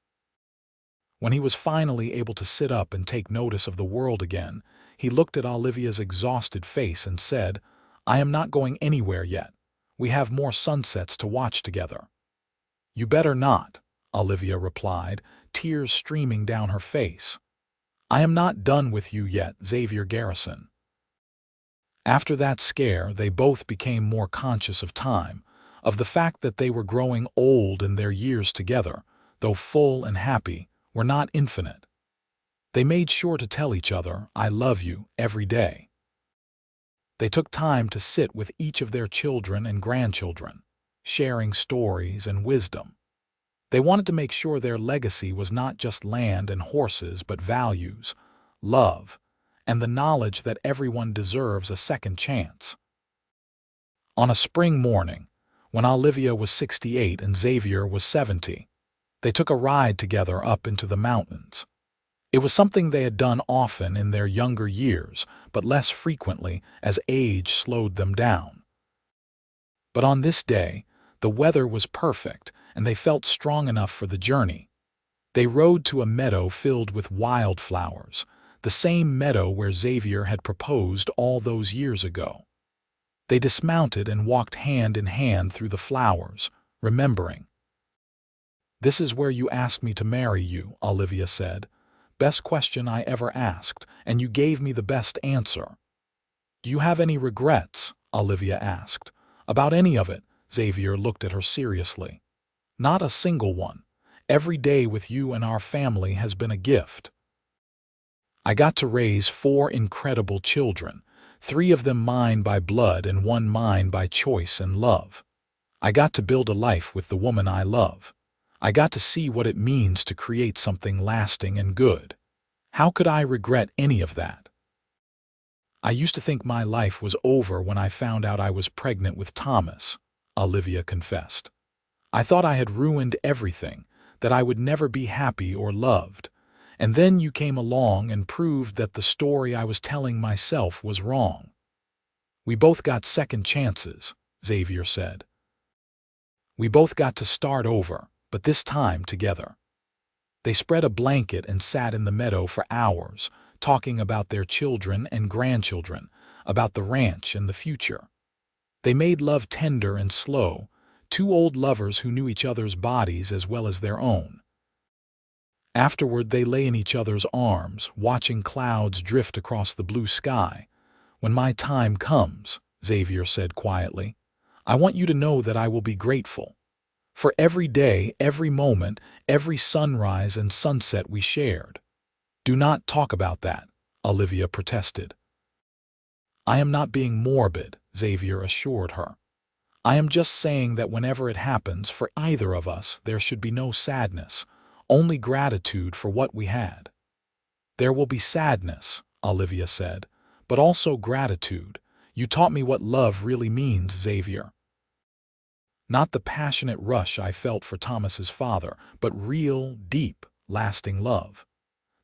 When he was finally able to sit up and take notice of the world again, he looked at Olivia's exhausted face and said, "I am not going anywhere yet. We have more sunsets to watch together." "You better not," Olivia replied, tears streaming down her face. "I am not done with you yet, Xavier Garrison." After that scare, they both became more conscious of time, of the fact that they were growing old and their years together, though full and happy, were not infinite. They made sure to tell each other, "I love you," every day. They took time to sit with each of their children and grandchildren, sharing stories and wisdom. They wanted to make sure their legacy was not just land and horses, but values, love, and the knowledge that everyone deserves a second chance. On a spring morning, when Olivia was 68 and Xavier was 70, they took a ride together up into the mountains. It was something they had done often in their younger years, but less frequently as age slowed them down. But on this day, the weather was perfect, and they felt strong enough for the journey. They rode to a meadow filled with wildflowers, the same meadow where Xavier had proposed all those years ago. They dismounted and walked hand in hand through the flowers, remembering. "This is where you asked me to marry you," Olivia said. "Best question I ever asked, and you gave me the best answer." "Do you have any regrets?" Olivia asked. "About any of it?" Xavier looked at her seriously. "Not a single one. Every day with you and our family has been a gift. I got to raise 4 incredible children, 3 of them mine by blood and 1 mine by choice and love. I got to build a life with the woman I love. I got to see what it means to create something lasting and good. How could I regret any of that? I used to think my life was over when I found out I was pregnant with Thomas," Olivia confessed. "I thought I had ruined everything, that I would never be happy or loved. And then you came along and proved that the story I was telling myself was wrong." "We both got second chances," Xavier said. "We both got to start over, but this time together." They spread a blanket and sat in the meadow for hours, talking about their children and grandchildren, about the ranch and the future. They made love tender and slow, 2 old lovers who knew each other's bodies as well as their own. Afterward, they lay in each other's arms, watching clouds drift across the blue sky. "When my time comes," Xavier said quietly, "I want you to know that I will be grateful. For every day, every moment, every sunrise and sunset we shared." "Do not talk about that," Olivia protested. "I am not being morbid," Xavier assured her. "I am just saying that whenever it happens for either of us, there should be no sadness, only gratitude for what we had." "There will be sadness," Olivia said, "but also gratitude. You taught me what love really means, Xavier." Not the passionate rush I felt for Thomas's father, but real, deep, lasting love.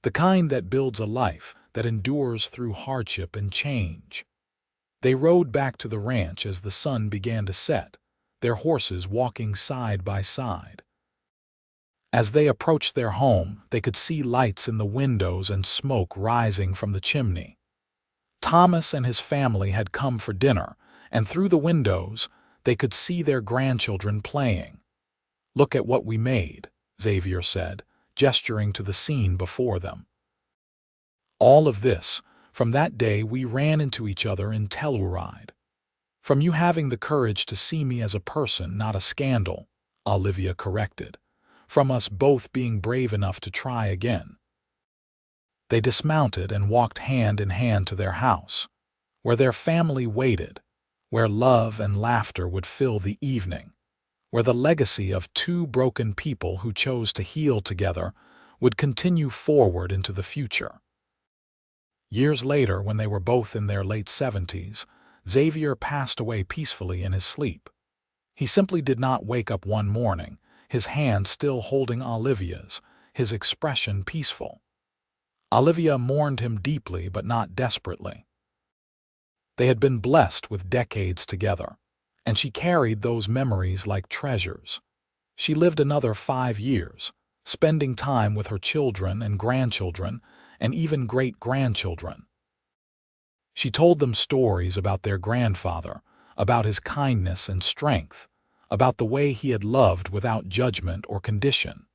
The kind that builds a life, that endures through hardship and change. They rode back to the ranch as the sun began to set, their horses walking side by side. As they approached their home, they could see lights in the windows and smoke rising from the chimney. Thomas and his family had come for dinner, and through the windows, they could see their grandchildren playing. "Look at what we made," Xavier said, gesturing to the scene before them. "All of this, from that day we ran into each other in Telluride. From you having the courage to see me as a person, not a scandal," Olivia corrected. "From us both being brave enough to try again." They dismounted and walked hand in hand to their house, where their family waited, where love and laughter would fill the evening, where the legacy of two broken people who chose to heal together would continue forward into the future. Years later, when they were both in their late 70s, Xavier passed away peacefully in his sleep. He simply did not wake up one morning, his hand still holding Olivia's, his expression peaceful. Olivia mourned him deeply but not desperately. They had been blessed with decades together, and she carried those memories like treasures. She lived another 5 years, spending time with her children and grandchildren and even great-grandchildren. She told them stories about their grandfather, about his kindness and strength, about the way he had loved without judgment or condition.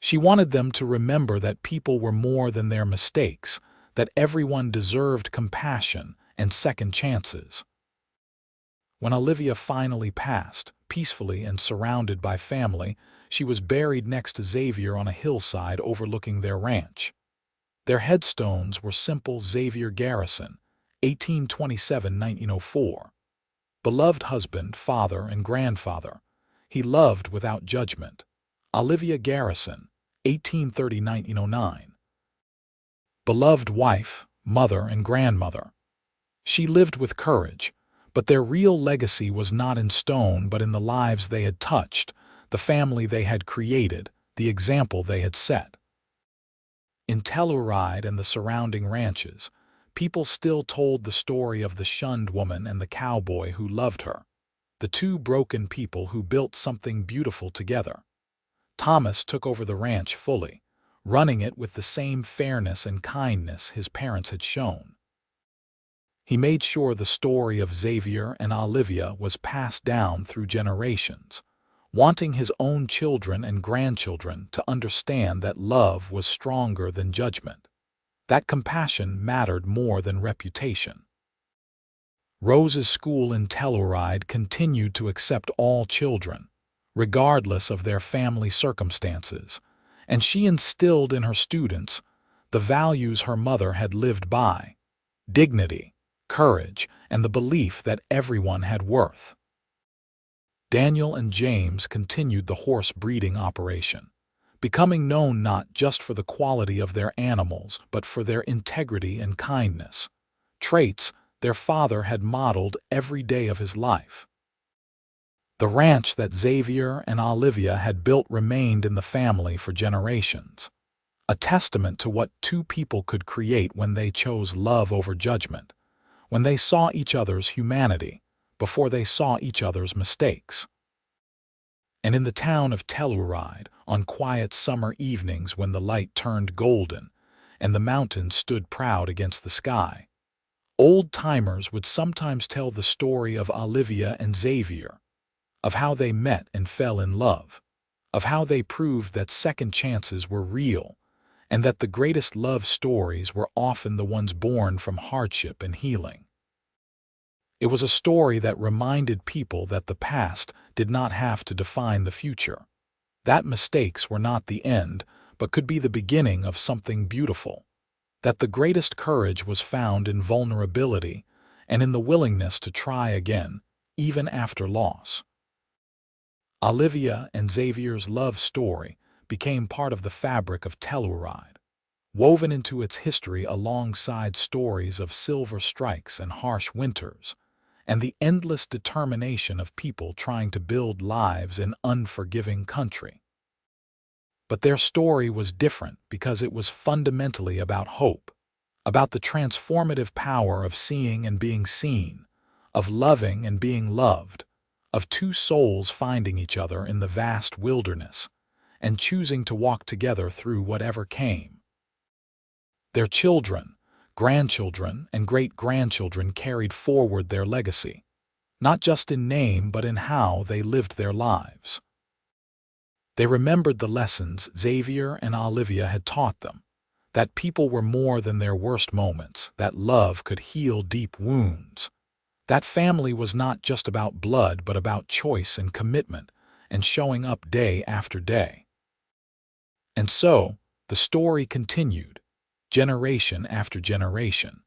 She wanted them to remember that people were more than their mistakes, that everyone deserved compassion and second chances. When Olivia finally passed, peacefully and surrounded by family, she was buried next to Xavier on a hillside overlooking their ranch. Their headstones were simple: Xavier Garrison, 1827–1904. Beloved husband, father, and grandfather. He loved without judgment. Olivia Garrison, 1830–1909. Beloved wife, mother, and grandmother. She lived with courage, but their real legacy was not in stone but in the lives they had touched, the family they had created, the example they had set. In Telluride and the surrounding ranches, people still told the story of the shunned woman and the cowboy who loved her, the two broken people who built something beautiful together. Thomas took over the ranch fully, running it with the same fairness and kindness his parents had shown. He made sure the story of Xavier and Olivia was passed down through generations, wanting his own children and grandchildren to understand that love was stronger than judgment, that compassion mattered more than reputation. Rose's school in Telluride continued to accept all children, regardless of their family circumstances, and she instilled in her students the values her mother had lived by: dignity, courage, and the belief that everyone had worth. Daniel and James continued the horse breeding operation, becoming known not just for the quality of their animals but for their integrity and kindness, traits their father had modeled every day of his life. The ranch that Xavier and Olivia had built remained in the family for generations, a testament to what two people could create when they chose love over judgment, when they saw each other's humanity before they saw each other's mistakes. And in the town of Telluride, on quiet summer evenings when the light turned golden and the mountains stood proud against the sky, old-timers would sometimes tell the story of Olivia and Xavier, of how they met and fell in love, of how they proved that second chances were real, and that the greatest love stories were often the ones born from hardship and healing. It was a story that reminded people that the past did not have to define the future, that mistakes were not the end but could be the beginning of something beautiful, that the greatest courage was found in vulnerability and in the willingness to try again, even after loss. Olivia and Xavier's love story became part of the fabric of Telluride, woven into its history alongside stories of silver strikes and harsh winters, and the endless determination of people trying to build lives in unforgiving country. But their story was different because it was fundamentally about hope, about the transformative power of seeing and being seen, of loving and being loved, of two souls finding each other in the vast wilderness and choosing to walk together through whatever came. Their children, grandchildren, and great-grandchildren carried forward their legacy, not just in name but in how they lived their lives. They remembered the lessons Xavier and Olivia had taught them, that people were more than their worst moments, that love could heal deep wounds, that family was not just about blood but about choice and commitment and showing up day after day. And so, the story continued, generation after generation,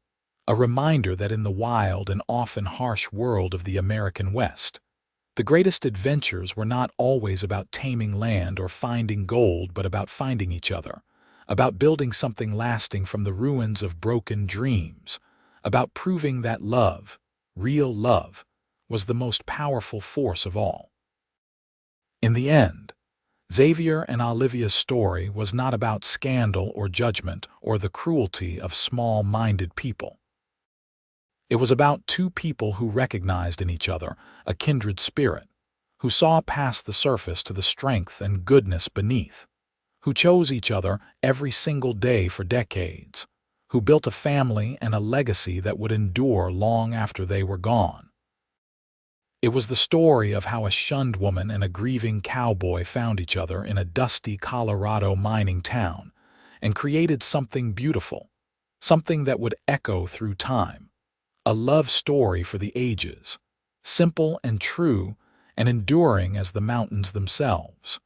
a reminder that in the wild and often harsh world of the American West, the greatest adventures were not always about taming land or finding gold but about finding each other, about building something lasting from the ruins of broken dreams, about proving that love, real love, was the most powerful force of all. In the end, Xavier and Olivia's story was not about scandal or judgment or the cruelty of small-minded people. It was about two people who recognized in each other a kindred spirit, who saw past the surface to the strength and goodness beneath, who chose each other every single day for decades, who built a family and a legacy that would endure long after they were gone. It was the story of how a shunned woman and a grieving cowboy found each other in a dusty Colorado mining town and created something beautiful, something that would echo through time, a love story for the ages, simple and true and enduring as the mountains themselves.